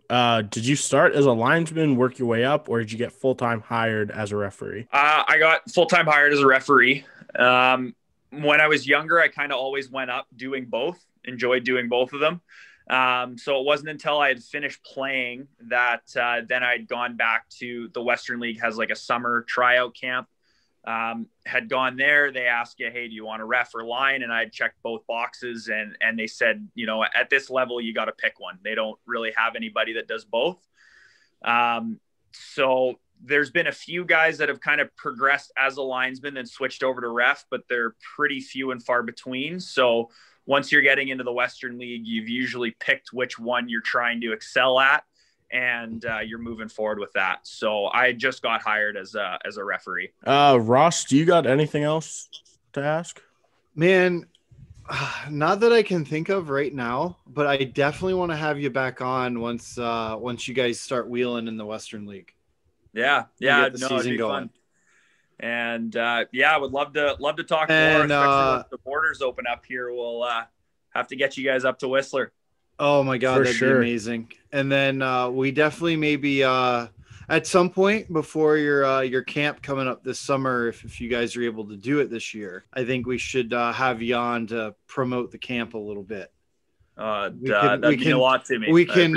Did you start as a linesman, work your way up, or did you get full-time hired as a referee? I got full-time hired as a referee. When I was younger, I kind of always went up doing both, enjoyed doing both of them. So it wasn't until I had finished playing that then I'd gone back to the Western League has like a summer tryout camp. Had gone there. They asked you, hey, do you want to ref or line? And I checked both boxes and they said, at this level, you got to pick one. They don't really have anybody that does both. So there's been a few guys that have kind of progressed as a linesman and switched over to ref, but they're pretty few and far between. So once you're getting into the Western League, you've usually picked which one you're trying to excel at, and you're moving forward with that. So I just got hired as a referee. Ross, do you got anything else to ask? Man, not that I can think of right now, but I definitely want to have you back on once you guys start wheeling in the Western League. Yeah, Get the season going. Fun. And I would love to talk more. And especially once the borders open up here, we'll have to get you guys up to Whistler. Oh my God, that'd sure. be amazing. And then we definitely maybe at some point before your camp coming up this summer, if you guys are able to do it this year, I think we should have you on to promote the camp a little bit. That'd mean a lot to me. We can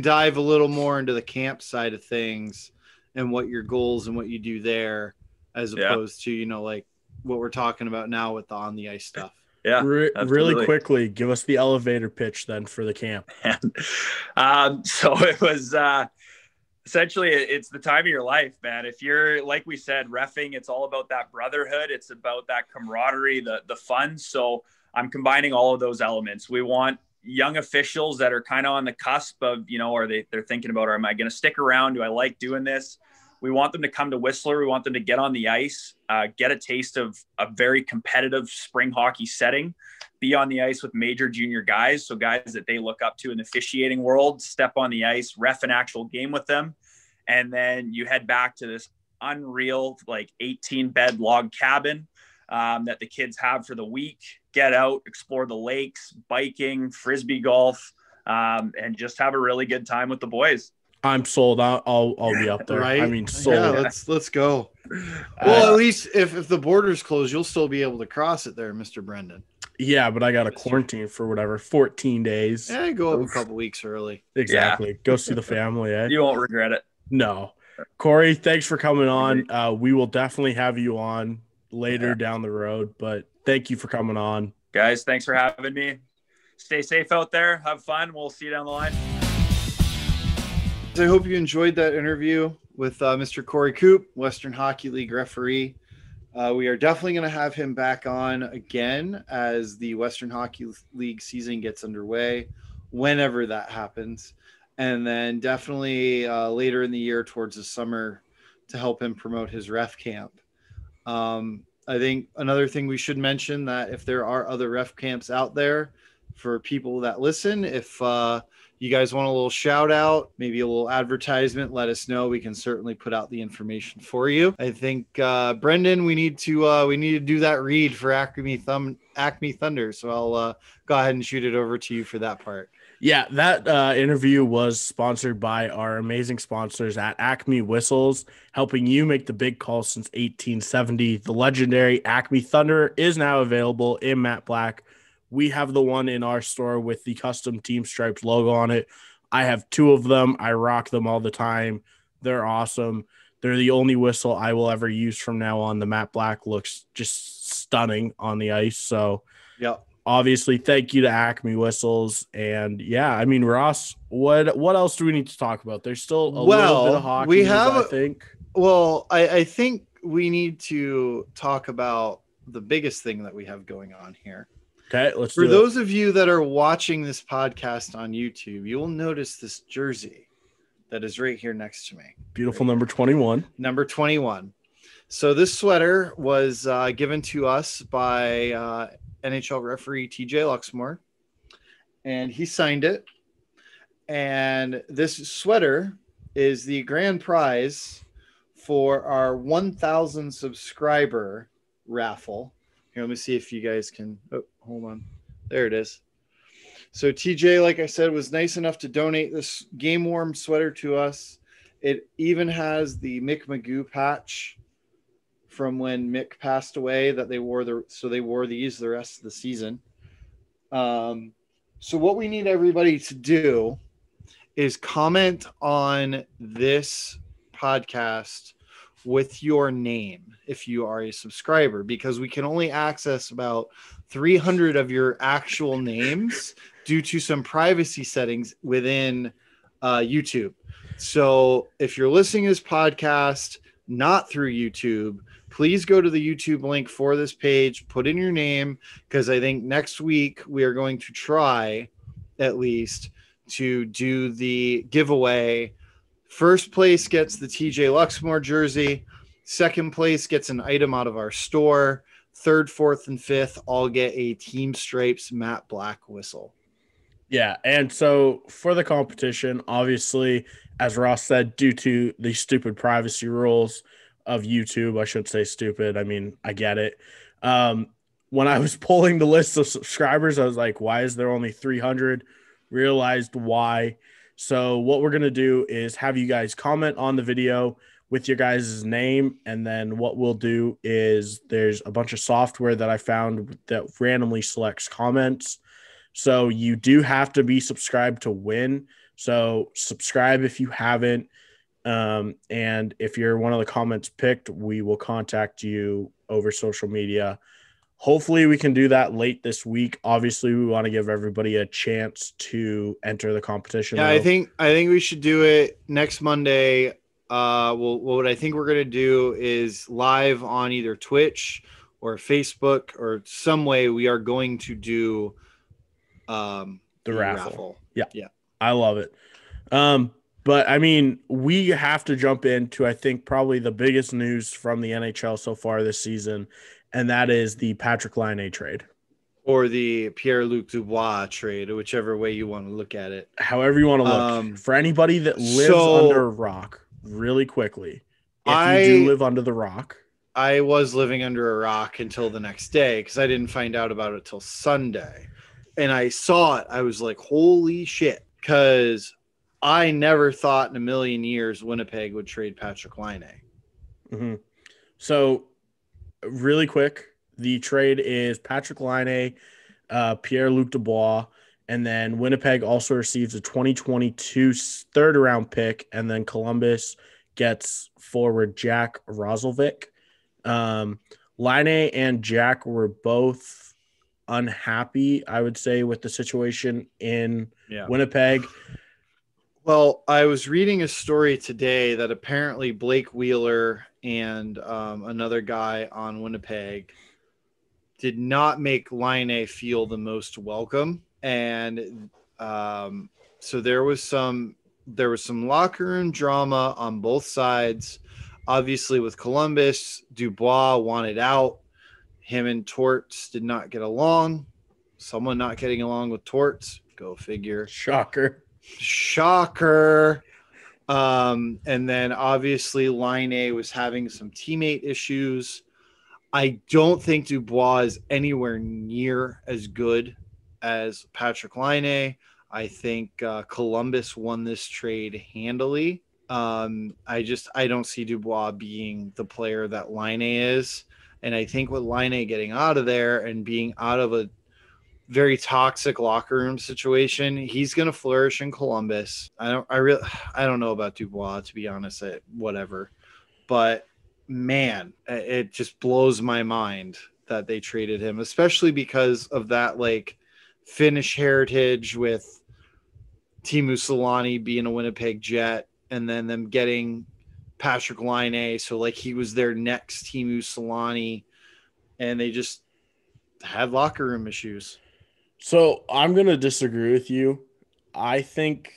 dive a little more into the camp side of things and what your goals and what you do there, as opposed to, like what we're talking about now with the on the ice stuff. Yeah. Really quickly, give us the elevator pitch then for the camp. So it was essentially it's the time of your life, man. If you're, like we said, reffing, it's all about that brotherhood. It's about that camaraderie, the fun. So I'm combining all of those elements. We want young officials that are kind of on the cusp of, they're thinking about, am I going to stick around? Do I like doing this? We want them to come to Whistler. We want them to get on the ice, get a taste of a very competitive spring hockey setting, be on the ice with major junior guys. So guys that they look up to in the officiating world, step on the ice, ref an actual game with them. And then you head back to this unreal, 18-bed log cabin that the kids have for the week. Get out, explore the lakes, biking, frisbee golf, and just have a really good time with the boys. I'm sold out. I'll be up there. Right? I mean, sold. Yeah, let's go. Well, at least if the borders close, you'll still be able to cross it there, Mr. Brenden. Yeah, but I got a quarantine for 14 days. Yeah, go up a couple weeks early. Exactly. Yeah. Go see the family. You won't regret it. No. Corey, thanks for coming on. We will definitely have you on later down the road, but thank you for coming on. Guys, thanks for having me. Stay safe out there. Have fun. We'll see you down the line. I hope you enjoyed that interview with Mr. Corey Koop, Western Hockey League referee. We are definitely going to have him back on again as the Western Hockey League season gets underway, whenever that happens. And then definitely later in the year towards the summer to help him promote his ref camp. I think another thing we should mention that if there are other ref camps out there for people that listen, if you guys want a little shout out, maybe a little advertisement, let us know. We can certainly put out the information for you. I think Brenden, we need to do that read for Acme Thunder. So I'll go ahead and shoot it over to you for that part. Yeah, that interview was sponsored by our amazing sponsors at Acme Whistles, helping you make the big call since 1870. The legendary Acme Thunder is now available in matte black. We have the one in our store with the custom Team Stripes logo on it. I have two of them. I rock them all the time. They're awesome. They're the only whistle I will ever use from now on. The matte black looks just stunning on the ice. So, yep. Obviously, thank you to Acme Whistles. And yeah, I mean, Ross, what else do we need to talk about? There's still a little bit of hockey, I think. Well, I think we need to talk about the biggest thing that we have going on here. Okay, For those of you that are watching this podcast on YouTube, you will notice this jersey that is right here next to me. Beautiful number 21. Number 21. So this sweater was given to us by NHL referee TJ Luxmore, and he signed it. And this sweater is the grand prize for our 1,000 subscriber raffle. Here, let me see if you guys can. Oh, hold on. There it is. So TJ, like I said, was nice enough to donate this game warm sweater to us. It even has the Mick Magoo patch from when Mick passed away that they wore they wore these the rest of the season. So what we need everybody to do is comment on this podcast with your name if you are a subscriber, because we can only access about 300 of your actual names due to some privacy settings within YouTube. So if you're listening to this podcast not through YouTube, please go to the YouTube link for this page, put in your name, because I think next week we are going to try at least to do the giveaway. First place gets the TJ Luxmore jersey. Second place gets an item out of our store. Third, fourth, and fifth all get a Team Stripes matte black whistle. Yeah, and so for the competition, obviously, as Ross said, due to the stupid privacy rules of YouTube, I shouldn't say stupid. I mean, I get it. When I was pulling the list of subscribers, I was like, why is there only 300? Realized why. So what we're going to do is have you guys comment on the video with your guys' name, and then what we'll do is there's a bunch of software that I found that randomly selects comments. So you do have to be subscribed to win. So subscribe if you haven't. And if you're one of the comments picked, we will contact you over social media. Hopefully we can do that late this week. Obviously, we want to give everybody a chance to enter the competition. Yeah, I think we should do it next Monday. What I think we're going to do is live on either Twitch or Facebook or some way we are going to do the raffle. Yeah. I love it. But I mean, we have to jump into, I think, probably the biggest news from the NHL so far this season, and that is the Patrick Laine trade. Or the Pierre-Luc Dubois trade, or whichever way you want to look at it. However you want to look. For anybody that lives under a rock, really quickly, if you do live under the rock. I was living under a rock until the next day because I didn't find out about it till Sunday. And I saw it. I was like, holy shit. Because I never thought in a million years Winnipeg would trade Patrick Laine. Mm-hmm. So, really quick, the trade is Patrick Laine, Pierre-Luc Dubois, and then Winnipeg also receives a 2022 third-round pick, and then Columbus gets forward Jack Roslovic. Laine and Jack were both unhappy, I would say, with the situation in Winnipeg. Well, I was reading a story today that apparently Blake Wheeler and another guy on Winnipeg did not make Laine feel the most welcome. And so there was some locker room drama on both sides. Obviously, with Columbus, Dubois wanted out. Him and Torts did not get along. Someone not getting along with Torts. Go figure. Shocker. And then obviously Laine was having some teammate issues. I don't think Dubois is anywhere near as good as Patrick Laine. I think Columbus won this trade handily. I don't see Dubois being the player that Laine is. And I think with Laine getting out of there and being out of a very toxic locker room situation, he's going to flourish in Columbus. I don't know about Dubois, to be honest, whatever. But man, it just blows my mind that they traded him, especially because of that like Finnish heritage with Teemu Selanne being a Winnipeg Jet and then them getting Patrick Laine. So like he was their next Teemu Selanne, and they just had locker room issues. So I'm going to disagree with you. I think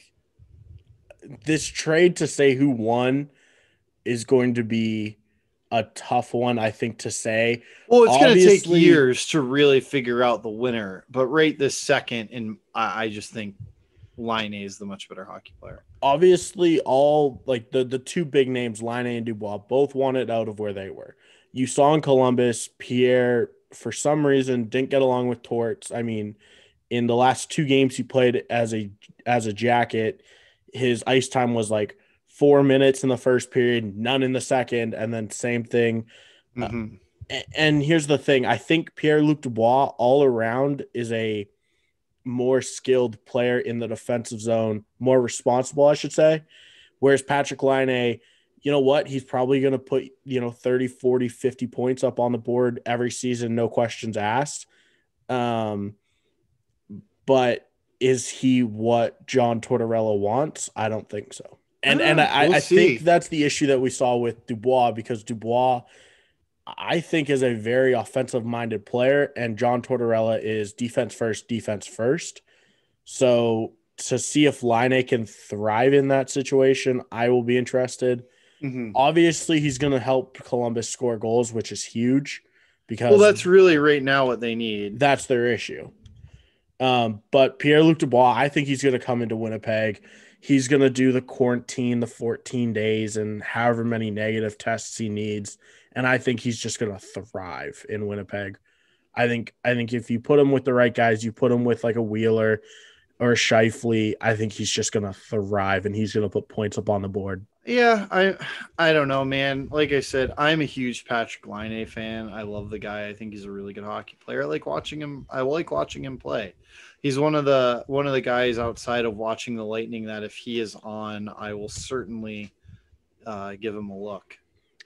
this trade, to say who won, is going to be a tough one, I think, to say. Well, it's going to take Obviously- years to really figure out the winner, but right this second, and I just think Laine is the much better hockey player. Obviously, all like the two big names, Laine and Dubois, both won it out of where they were. You saw in Columbus, Pierre, for some reason, didn't get along with Torts. I mean, in the last 2 games he played as a Jacket, his ice time was like 4 minutes in the first period, none in the second, and then same thing. Mm-hmm. And here's the thing. I think Pierre-Luc Dubois all around is a more skilled player in the defensive zone, more responsible, I should say. Whereas Patrick Laine, you know what? He's probably going to put, 30, 40, 50 points up on the board every season, no questions asked. But is he what John Tortorella wants? I don't think so. And I think that's the issue that we saw with Dubois, because Dubois, I think, is a very offensive-minded player, and John Tortorella is defense first. So to see if Laine can thrive in that situation, I will be interested. Mm-hmm. Obviously, he's going to help Columbus score goals, which is huge, because that's really right now what they need. That's their issue. But Pierre-Luc Dubois, I think he's going to come into Winnipeg. He's going to do the quarantine, the 14 days, and however many negative tests he needs. And I think he's just going to thrive in Winnipeg. I think if you put him with the right guys, you put him with like a Wheeler or a Scheifele, I think he's just going to thrive, and he's going to put points up on the board. Yeah, I don't know, man. Like I said, I'm a huge Patrick Laine fan. I love the guy. I think he's a really good hockey player. I like watching him play. He's one of the guys outside of watching the Lightning that if he is on, I will certainly give him a look.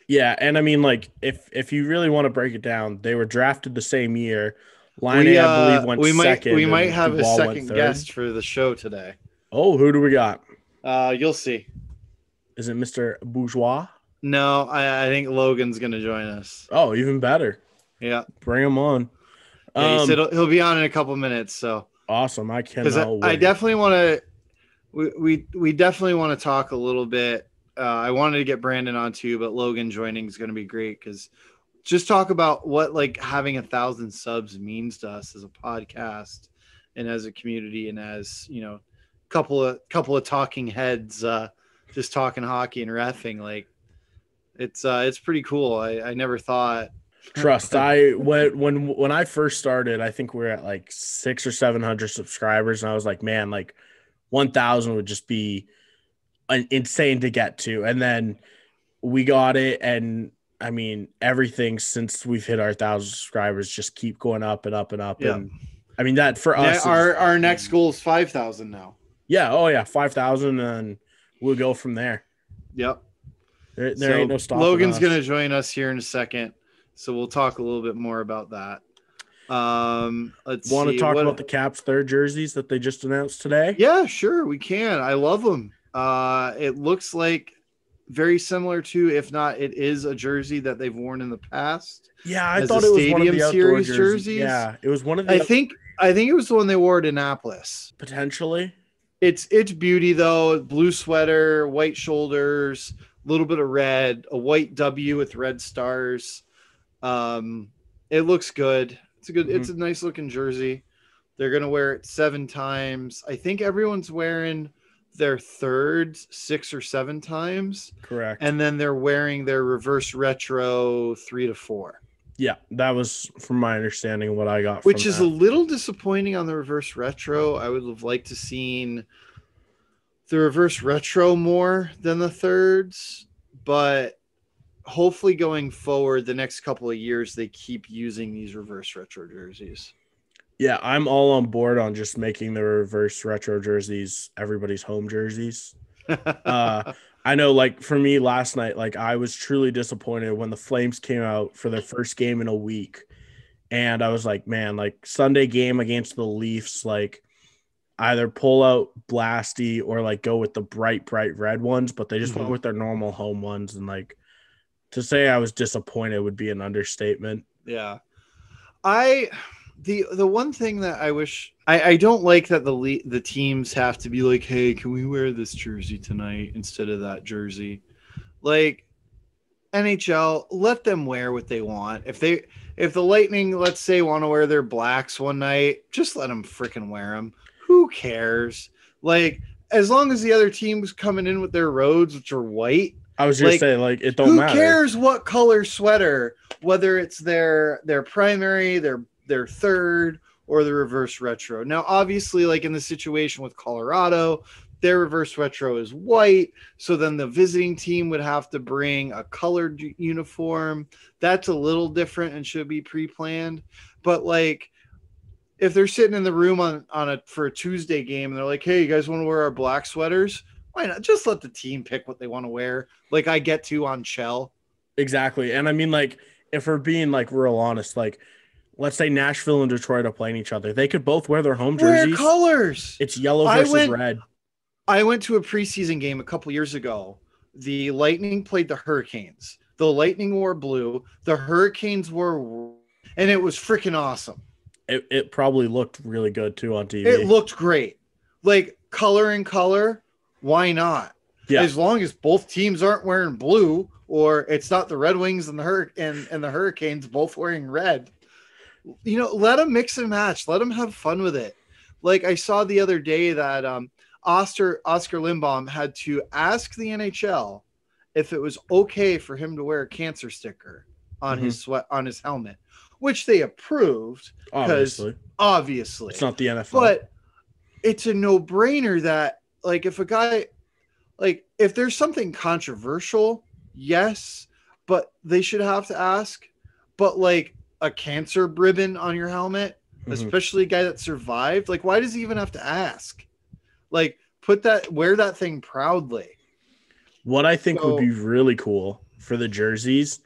Yeah, and I mean, like, if you really want to break it down, they were drafted the same year. Laine, I believe, went second. We might have Dubois a second guest for the show today. Oh, who do we got? You'll see. Is it Mr. Bourgeois? No, I think Logan's going to join us. Oh, even better. Yeah. Bring him on. Yeah, he said he'll be on in a couple minutes. So awesome. I cannot wait. I definitely want to we definitely want to talk a little bit. I wanted to get Brenden on too, but Logan joining is going to be great, because just talk about what like having 1,000 subs means to us as a podcast and as a community, and as, couple of talking heads, just talking hockey and reffing. Like it's pretty cool. I never thought. Trust. When I first started, I think we were at like 600 or 700 subscribers, and I was like, man, like 1,000 would just be insane to get to. And then we got it, and I mean, everything since we've hit our 1,000 subscribers just keep going up and up and up. Yeah. And I mean, that for us, our next goal is 5,000 now. Yeah. Oh yeah. 5,000, and we'll go from there. Yep. There ain't no stopping. Logan's going to join us here in a second, so we'll talk a little bit more about that. Let's want to talk about the Caps third jerseys that they just announced today? Yeah, sure, we can. I love them. It looks like very similar to, if not, it is a jersey that they've worn in the past. Yeah, I thought it was one of the outdoor jerseys. Yeah, it was one of the. I think it was the one they wore at Annapolis. Potentially. It's beauty though. Blue sweater, white shoulders, a little bit of red, a white W with red stars. It looks good. It's a good. Mm-hmm. It's a nice looking jersey. They're gonna wear it 7 times. I think everyone's wearing their thirds 6 or 7 times. Correct. And then they're wearing their reverse retro 3 to 4. Yeah, that was from my understanding what I got. Which is a little disappointing on the reverse retro. I would have liked to seen the reverse retro more than the thirds, but hopefully going forward the next couple of years they keep using these reverse retro jerseys. Yeah, I'm all on board on just making the reverse retro jerseys everybody's home jerseys. I know, like, for me last night, like, I was truly disappointed when the Flames came out for their first game in a week. And I was like, man, like, Sunday game against the Leafs, like, either pull out Blasty or, like, go with the bright red ones, but they just went with their normal home ones. And, like, to say I was disappointed would be an understatement. Yeah. The one thing that I wish I don't like that the teams have to be like, hey, can we wear this jersey tonight instead of that jersey? Like, NHL, let them wear what they want. If the Lightning, let's say, want to wear their blacks one night, just let them freaking wear them. Who cares? Like, as long as the other team's coming in with their roads, which are white. I was just saying, like, it don't who matter. Who cares what color sweater, whether it's their primary, their third, or the reverse retro. Now, obviously, like in the situation with Colorado, their reverse retro is white. So then the visiting team would have to bring a colored uniform. That's a little different and should be pre-planned. But like, if they're sitting in the room for a Tuesday game and they're like, hey, you guys want to wear our black sweaters? Why not? Just let the team pick what they want to wear. Like I get to on Shell. Exactly. And I mean, like, if we're being like real honest, like, let's say Nashville and Detroit are playing each other. They could both wear their home jerseys. Wear colors. It's yellow versus red. I went to a preseason game a couple years ago. The Lightning played the Hurricanes. The Lightning wore blue. The Hurricanes wore, and it was freaking awesome. It probably looked really good too on TV. It looked great. Like color and color. Why not? Yeah. As long as both teams aren't wearing blue, or it's not the Red Wings and the Hurricanes both wearing red. You know, let them mix and match. Let them have fun with it. Like I saw the other day that Oscar Lindbaum had to ask the NHL if it was okay for him to wear a cancer sticker on his helmet, which they approved because obviously it's not the NFL. But it's a no-brainer that like if a guy like if there's something controversial, yes, but they should have to ask. But like a cancer ribbon on your helmet, especially a guy that survived, like why does he even have to ask? Like wear that thing proudly. What I think would be really cool for the jerseys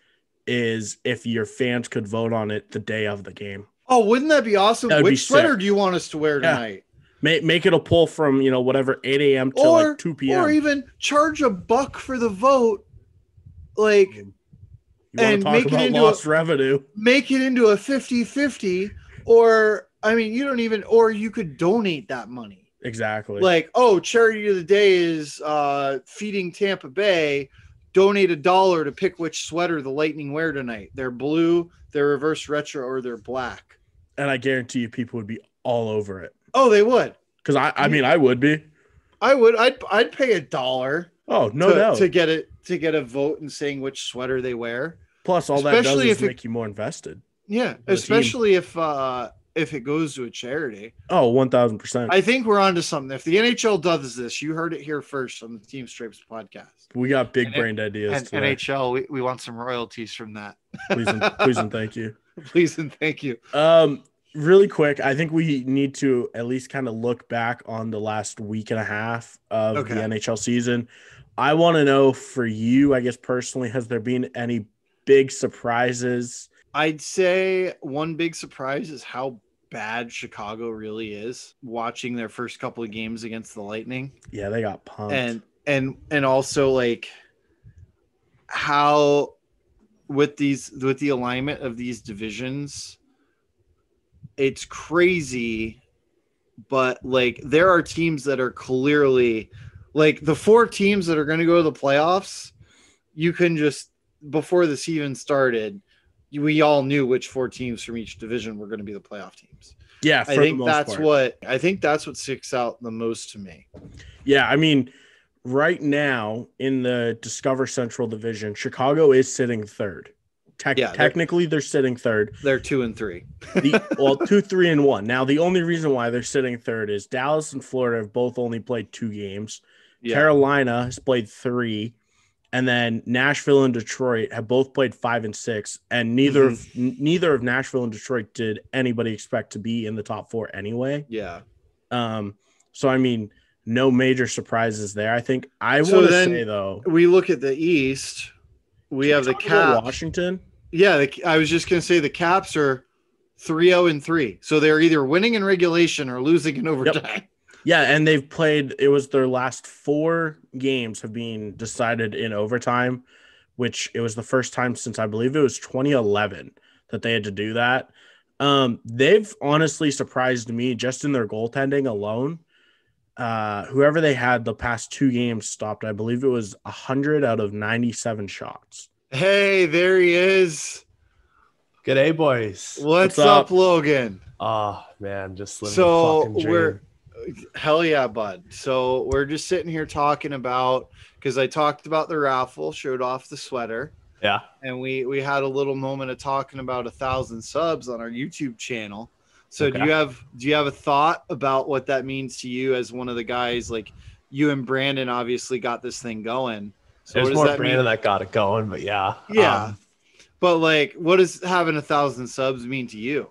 is if your fans could vote on it the day of the game. Oh, wouldn't that be awesome? Which sweater do you want us to wear tonight? Make it a poll from, whatever, 8 a.m. to like 2 p.m. Or even charge $1 for the vote. Like, and make it into lost revenue. Make it into a 50-50. Or, I mean, or you could donate that money. Exactly. Like, charity of the day is feeding Tampa Bay. Donate $1 to pick which sweater the Lightning wear tonight. They're blue, they're reverse retro, or they're black. And I guarantee you people would be all over it. Oh, they would. Because I mean, I would be. I would. I'd pay $1. Oh, no doubt. To get a vote and saying which sweater they wear. Plus, all that does is make you more invested. Yeah, especially if it goes to a charity. Oh, 1,000%. I think we're onto something. If the NHL does this, you heard it here first on the Team Stripes podcast. We got big-brained ideas. And today. NHL, we want some royalties from that. Please and thank you. Please and thank you. Really quick, I think we need to at least kind of look back on the last week and a half of the NHL season. I want to know for you, I guess personally, has there been any big surprises? I'd say one big surprise is how bad Chicago really is. Watching their first couple of games against the Lightning. Yeah, they got pumped. And also like how with the alignment of these divisions, it's crazy, but like there are teams that are clearly like the 4 teams that are going to go to the playoffs. You can just before this even started, we all knew which 4 teams from each division were going to be the playoff teams. Yeah, I think that's what sticks out the most to me. Yeah, I mean, right now in the Discover Central Division, Chicago is sitting third. Technically, they're sitting third. They're 2 and 3. 2, 3, and 1. Now, the only reason why they're sitting third is Dallas and Florida have both only played 2 games. Yeah. Carolina has played 3. And then Nashville and Detroit have both played 5 and 6. And neither of Nashville and Detroit did anybody expect to be in the top 4 anyway. Yeah. So, I mean, no major surprises there. I think I want to say, though. We look at the East. We have the Caps. Washington. Yeah, I was just going to say the Caps are 3-0 and 3. So they're either winning in regulation or losing in overtime. Yep. Yeah, and they've played – it was their last 4 games have been decided in overtime, which it was the first time since I believe it was 2011 that they had to do that. They've honestly surprised me just in their goaltending alone. Whoever they had the past 2 games stopped, I believe it was 100 out of 97 shots. Hey, there he is. G'day, boys. What's up, Logan? Oh, man, just living the fucking dream. Hell yeah, bud. So we're just sitting here talking about, because I talked about the raffle, showed off the sweater. Yeah. And we had a little moment of talking about 1,000 subs on our YouTube channel. So okay. do you have a thought about what that means to you as one of the guys? Like, you and Brenden obviously got this thing going. So there's more Brenden that got it going, but yeah. Yeah. But like, what does having 1,000 subs mean to you?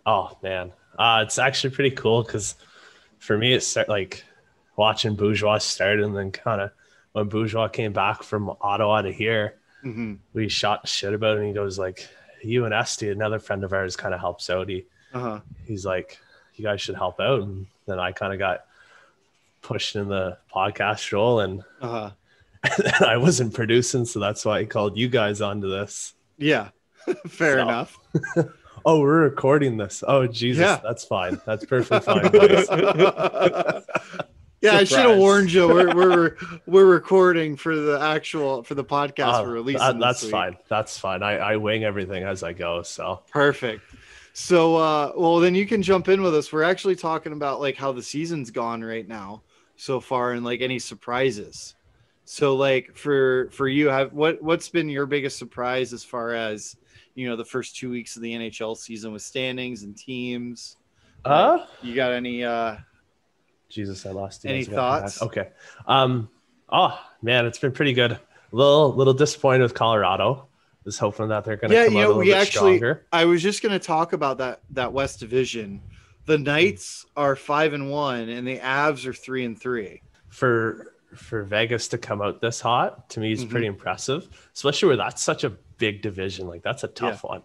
Oh man. It's actually pretty cool because for me, it's like watching Bourgeois start, and then kind of when Bourgeois came back from Ottawa to here, we shot shit about it, and he goes like, you and Esty, another friend of ours, kind of helps out. He's like, you guys should help out. And then I kind of got pushed in the podcast role, and I wasn't producing, so that's why he called you guys onto this. Yeah, fair enough. Oh, we're recording this. Oh, Jesus, yeah. That's fine. That's perfectly fine, guys. Yeah, surprise. I should have warned you. We're recording for the podcast we're releasing. That's fine. That's fine. I wing everything as I go. So perfect. So, well, then you can jump in with us. We're actually talking about like how the season's gone right now so far, and like any surprises. So, like for you, what's been your biggest surprise as far as, you know, the first 2 weeks of the NHL season with standings and teams? You got any? Jesus, I lost you. Any thoughts? Okay. Oh man, it's been pretty good. A little disappointed with Colorado. Was hoping that they're going to come out a little bit stronger. I was just going to talk about that West Division. The Knights are 5-1, and the Avs are 3-3. For Vegas to come out this hot, to me, is pretty impressive, especially where that's such a big division. Like, that's a tough one.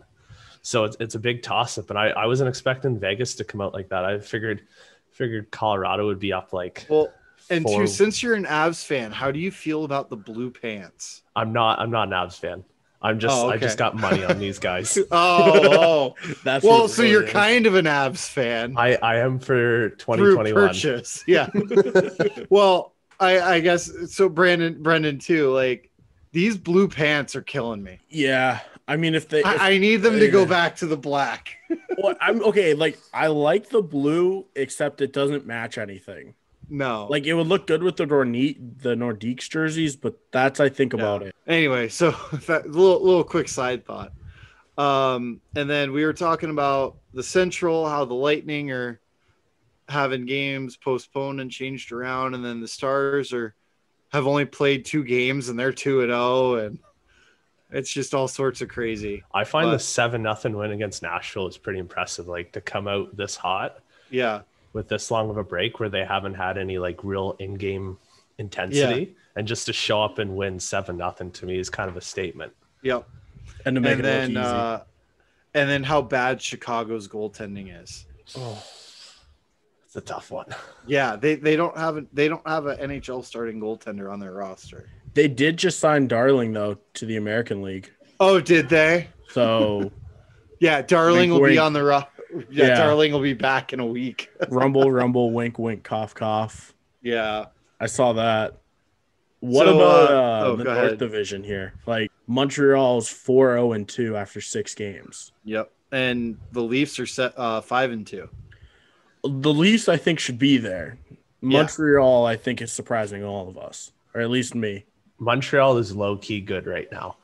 So it's a big toss-up, and I wasn't expecting Vegas to come out like that. I figured Colorado would be up like. Well, and two, since you're an Avs fan, how do you feel about the Blue Pants? I'm not an Avs fan. I just got money on these guys. That's well. So you're kind of an Avs fan. I am for 2021 through purchase. Yeah. Well, I guess so. Brenden too. Like, these Blue Pants are killing me. Yeah. I mean, I need them to go back to the black. Well, I'm okay. Like, I like the blue, except it doesn't match anything. No, like it would look good with the Nordiques jerseys, but that's I think about it. Anyway, so that little quick side thought. And then we were talking about the Central, how the Lightning are having games postponed and changed around, and then the Stars have only played 2 games and they're 2-0, and it's just all sorts of crazy. I find the 7-0 win against Nashville is pretty impressive. Like, to come out this hot. Yeah. With this long of a break where they haven't had any like real in-game intensity, and just to show up and win 7-0 to me is kind of a statement. Yep. And to make it look easy. And then how bad Chicago's goaltending is. Oh, it's a tough one. Yeah, they don't have an NHL starting goaltender on their roster. They did just sign Darling though to the American League. Oh, did they? So yeah, Darling will be on the roster. Yeah, Darling will be back in a week. Rumble, rumble, wink, wink, cough, cough. Yeah. I saw that. What about the North Division here? Like, Montreal's 4-0-2 after 6 games. Yep. And the Leafs are set 5-2. The Leafs, I think, should be there. Montreal, I think, is surprising all of us, or at least me. Montreal is low-key good right now.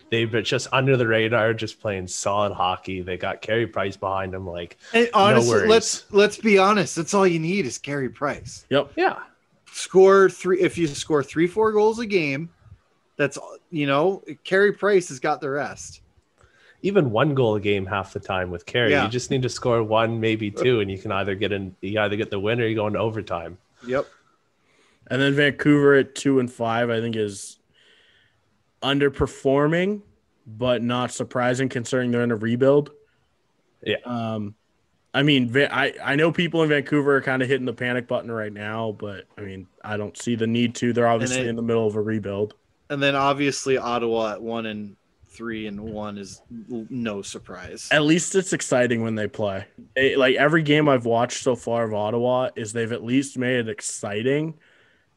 They've been just under the radar, just playing solid hockey. They got Carey Price behind them. Like, and honestly, no worries. let's be honest. That's all you need is Carey Price. Yep. Yeah. If you score 3-4 goals a game, that's, you know, Carey Price has got the rest. Even 1 goal a game half the time with Carey. You just need to score 1, maybe 2, and you can either get the win or you go into overtime. Yep. And then Vancouver at 2-5, I think, is underperforming, but not surprising considering they're in a rebuild. Yeah. I mean, I know people in Vancouver are kind of hitting the panic button right now, but I mean, I don't see the need to. They're obviously in the middle of a rebuild. And then obviously Ottawa at 1-3-1 is no surprise. At least it's exciting when they play. Like, every game I've watched so far of Ottawa is they've at least made it exciting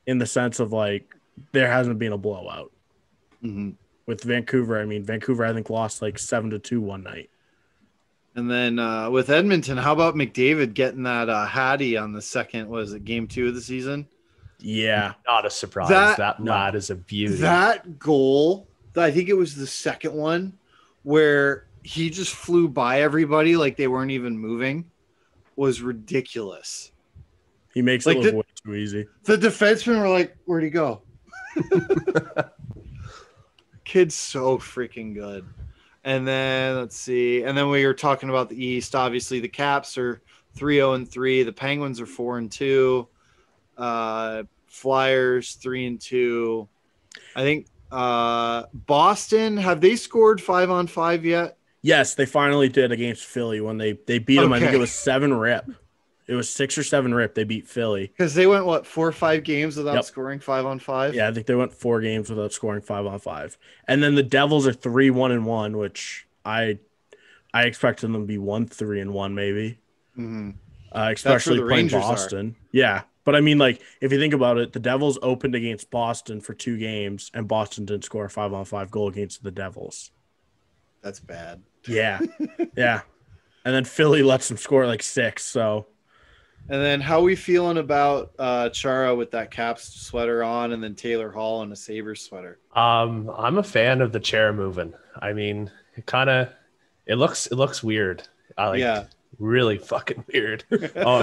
in the sense of, like, there hasn't been a blowout. Mm-hmm. with Vancouver. I mean, Vancouver, I think, lost like 7-2 one night. And then with Edmonton, how about McDavid getting that Hattie on the second, was it game 2 of the season? Yeah. Not a surprise. That is a beauty. That goal, I think it was the second one, where he just flew by everybody like they weren't even moving, was ridiculous. He makes it look way too easy. The defensemen were like, where'd he go? Kid's so freaking good. And then let's see. And then we were talking about the East. Obviously, the Caps are 3-0-3. The Penguins are 4-2. Flyers 3-2. I think Boston, have they scored 5-on-5 yet? Yes, they finally did against Philly when they beat them. I think it was 7-rip. It was 6 or 7-rip. They beat Philly because they went 4 or 5 games without scoring 5-on-5. Yeah, I think they went 4 games without scoring 5-on-5. And then the Devils are 3-1-1, which I expected them to be 1-3-1 maybe. Mm-hmm. Especially playing Boston. Yeah, but I mean, like if you think about it, the Devils opened against Boston for 2 games, and Boston didn't score a 5-on-5 goal against the Devils. That's bad. Yeah, yeah. And then Philly lets them score like 6. So. And then how are we feeling about Chara with that Caps sweater on, and then Taylor Hall in a Sabres sweater? I'm a fan of the chair moving. I mean, it looks weird. Really fucking weird. Oh,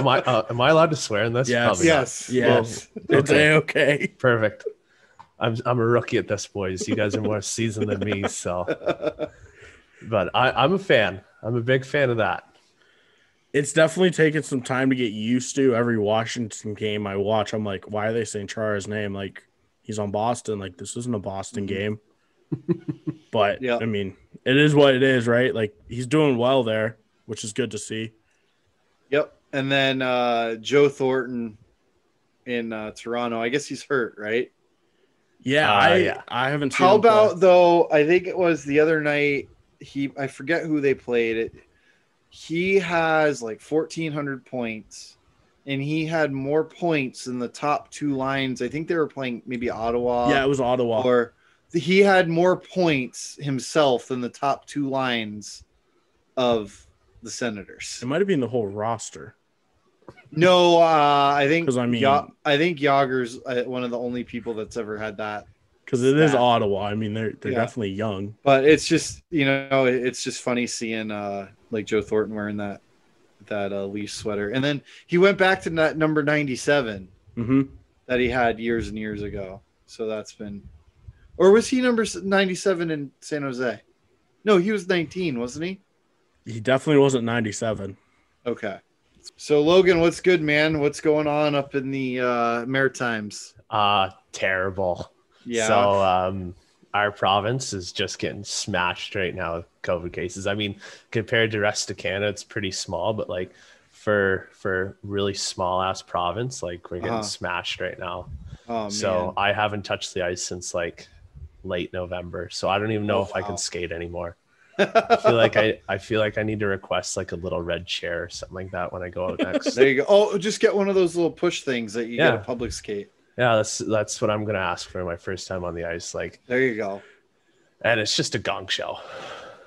am I allowed to swear in this? Yes. Yes. Yes. It's okay. Perfect. I'm a rookie at this, boys. You guys are more seasoned than me, so. But I'm a fan. I'm a big fan of that. It's definitely taken some time to get used to. Every Washington game I watch, I'm like, why are they saying Chara's name? Like, he's on Boston. Like, this isn't a Boston game. But, I mean, it is what it is, right? Like, he's doing well there, which is good to see. Yep. And then Joe Thornton in Toronto. I guess he's hurt, right? Yeah, I haven't seen How him about, play. though, I think it was the other night, I forget who they played. He has like 1,400 points, and he had more points than the top 2 lines. I think they were playing maybe Ottawa. Yeah, it was Ottawa. Or he had more points himself than the top 2 lines of the Senators. It might have been the whole roster. No, I think because I think Yager's one of the only people that's ever had that. Because it is Ottawa. I mean, they're definitely young. But it's just, it's just funny seeing like Joe Thornton wearing that Leafs sweater. And then he went back to that number 97 that he had years and years ago. So that's been, or was he number 97 in San Jose? No, he was 19, wasn't he? He definitely wasn't 97. Okay. So Logan, what's good, man? What's going on up in the Maritimes? Terrible. Yeah. So our province is just getting smashed right now with COVID cases. I mean, compared to the rest of Canada, it's pretty small, but like for really small ass province, like we're getting smashed right now. Oh, so man. I haven't touched the ice since like late November. So I don't even know if I can skate anymore. I feel like I need to request like a little red chair or something like that when I go out next. There you go. Oh, just get one of those little push things that you get a public skate. Yeah, that's what I'm gonna ask for my first time on the ice. Like, there you go. And it's just a gong show.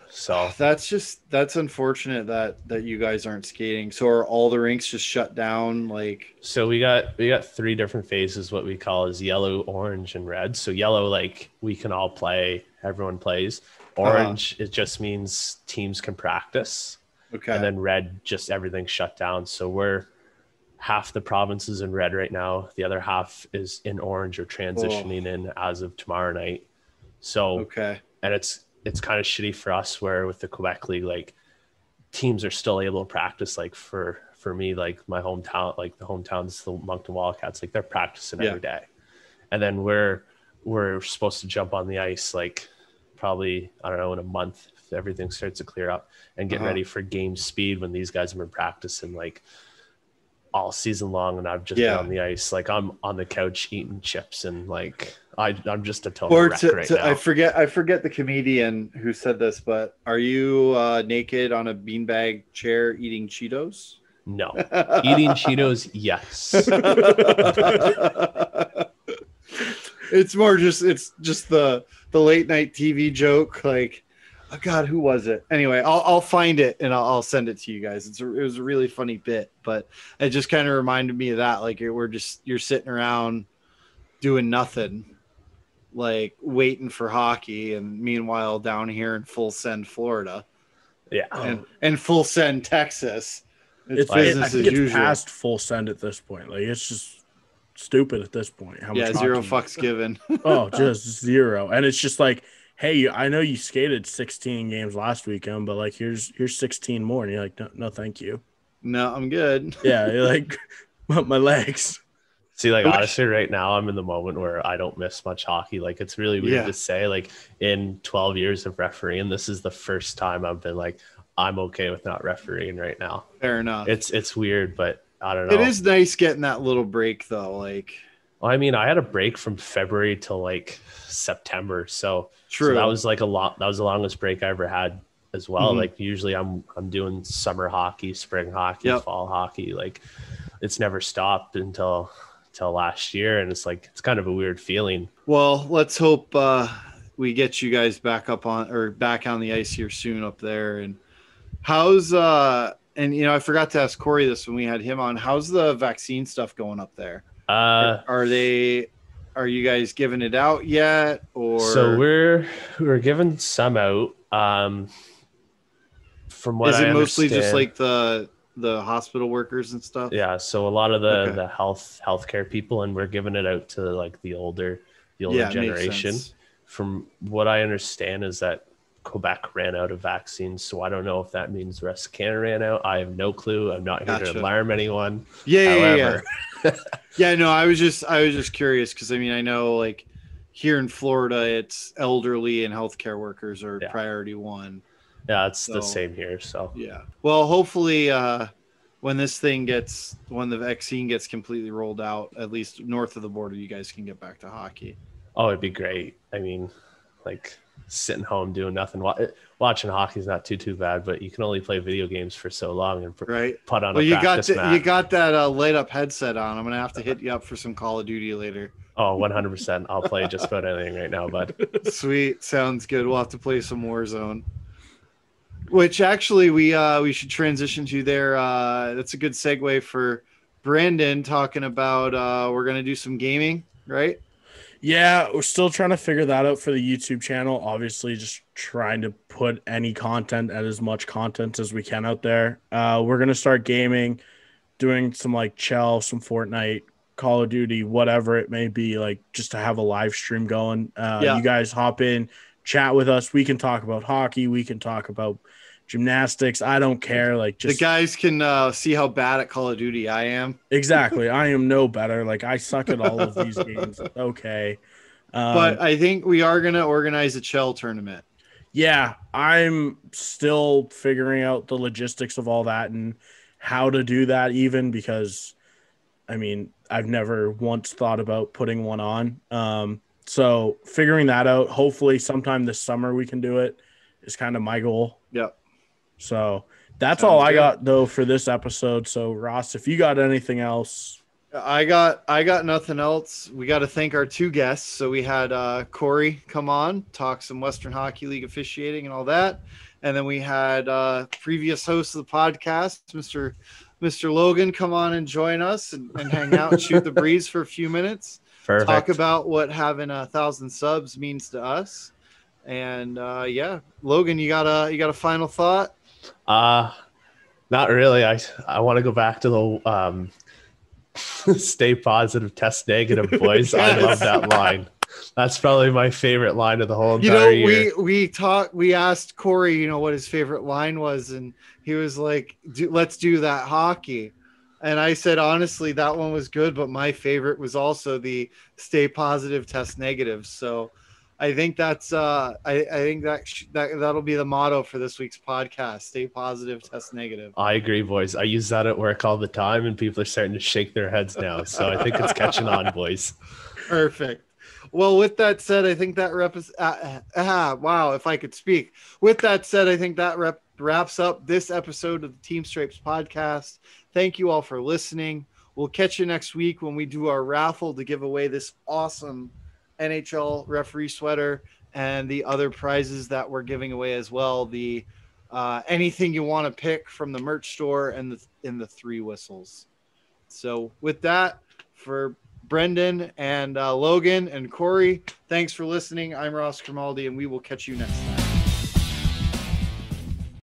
So that's unfortunate that you guys aren't skating. So are all the rinks just shut down? Like, so we got 3 different phases. What we call is yellow, orange, and red. So yellow, like we can all play, everyone plays. Orange, it just means teams can practice. Okay. And then red, just everything's shut down. So we're half the province is in red right now. The other half is in orange or transitioning in as of tomorrow night. So, and it's kind of shitty for us where with the Quebec League, like teams are still able to practice. Like for me, like my hometown, like the hometowns, the Moncton Wildcats, like they're practicing every day. And then we're supposed to jump on the ice, like probably, I don't know, in a month, if everything starts to clear up and get ready for game speed when these guys have been practicing like all season long, and I've just been on the ice. Like I'm on the couch eating chips, and like I'm just a total wreck right now. I forget the comedian who said this, but are you naked on a beanbag chair eating Cheetos? No, eating Cheetos, yes. It's just the late night TV joke. Like, oh God, who was it? Anyway, I'll find it and I'll send it to you guys. It was a really funny bit, but it just kind of reminded me of that. Like you're sitting around doing nothing, like waiting for hockey, and meanwhile down here in Full Send, Florida, and Full Send, Texas, it's business as usual. It's past Full Send at this point. Like it's just stupid at this point. How much zero fucks given. Oh, just zero. And it's just like, hey, I know you skated 16 games last weekend, but like here's 16 more, and you're like, no, thank you. No, I'm good. Yeah, you're like, my legs. See, like honestly, right now I'm in the moment where I don't miss much hockey. Like it's really weird to say. Like in 12 years of refereeing, this is the first time I've been like, I'm okay with not refereeing right now. Fair enough. It's weird, but I don't know. It is nice getting that little break though. Like, well, I mean, I had a break from February till like September, so true. So that was like that was the longest break I ever had as well. Mm-hmm. Like usually I'm doing summer hockey, spring hockey, fall hockey. Like it's never stopped until last year, and it's like it's kind of a weird feeling. Well, let's hope we get you guys back on the ice here soon up there. And how's and I forgot to ask Corey this when we had him on. How's the vaccine stuff going up there? Are you guys giving it out yet? Or so we're giving some out. From what I understand, mostly just like the hospital workers and stuff? Yeah, so a lot of the healthcare people, and we're giving it out to like the older generation. From what I understand is that Quebec ran out of vaccines, so I don't know if that means the rest of Canada ran out. I have no clue. I'm not here to alarm anyone. Yeah. Yeah, no, I was just curious because I mean I know like here in Florida it's elderly and healthcare workers are priority one. Yeah, it's the same here. So yeah. Well, hopefully when the vaccine gets completely rolled out, at least north of the border, you guys can get back to hockey. Oh, it'd be great. I mean, like sitting home doing nothing. Watching hockey is not too bad, but you can only play video games for so long and put on a practice mat. You got that light up headset on. I'm gonna have to hit you up for some Call of Duty later. Oh, 100%. I'll play just about anything right now, bud. Sweet, sounds good. We'll have to play some Warzone. Which actually we should transition to there. That's a good segue for Brenden talking about we're gonna do some gaming, right? Yeah, we're still trying to figure that out for the YouTube channel. Obviously, just trying to put any content and as much content as we can out there. We're gonna start gaming, doing some like Chell, some Fortnite, Call of Duty, whatever it may be, like just to have a live stream going. You guys hop in, chat with us. We can talk about hockey. We can talk about gymnastics. I don't care. Like just the guys can see how bad at Call of Duty I am. Exactly. I am no better. Like I suck at all of these games. Okay. But I think we are going to organize a Chell tournament. Yeah. I'm still figuring out the logistics of all that and how to do that even because I mean, I've never once thought about putting one on. So figuring that out, hopefully sometime this summer we can do it is kind of my goal. Yep. So that's all I got though for this episode. So Ross, if you got anything else. I got nothing else. We got to thank our two guests. So we had Corey come on, talk some Western Hockey League officiating and all that. And then we had previous host of the podcast, Mr. Logan, come on and join us and hang out and shoot the breeze for a few minutes. Perfect. Talk about what having 1,000 subs means to us. And Logan, you got a final thought? Not really. I want to go back to the stay positive, test negative, boys. Yes. I love that line. That's probably my favorite line of the whole entire year. We asked Corey, what his favorite line was, and he was like, let's do that hockey. And I said, honestly, that one was good, but my favorite was also the stay positive, test negative. So I think that's I think that'll be the motto for this week's podcast: stay positive, test negative. I agree, boys. I use that at work all the time, and people are starting to shake their heads now. So I think it's catching on, boys. Perfect. Well, with that said, I think that wow, if I could speak. With that said, I think that wraps up this episode of the Team Stripes podcast. Thank you all for listening. We'll catch you next week when we do our raffle to give away this awesome NHL referee sweater, and the other prizes that we're giving away as well. The anything you want to pick from the merch store and the 3 whistles. So with that, for Brenden and Logan and Corey, thanks for listening. I'm Ross Grimaldi, and we will catch you next time.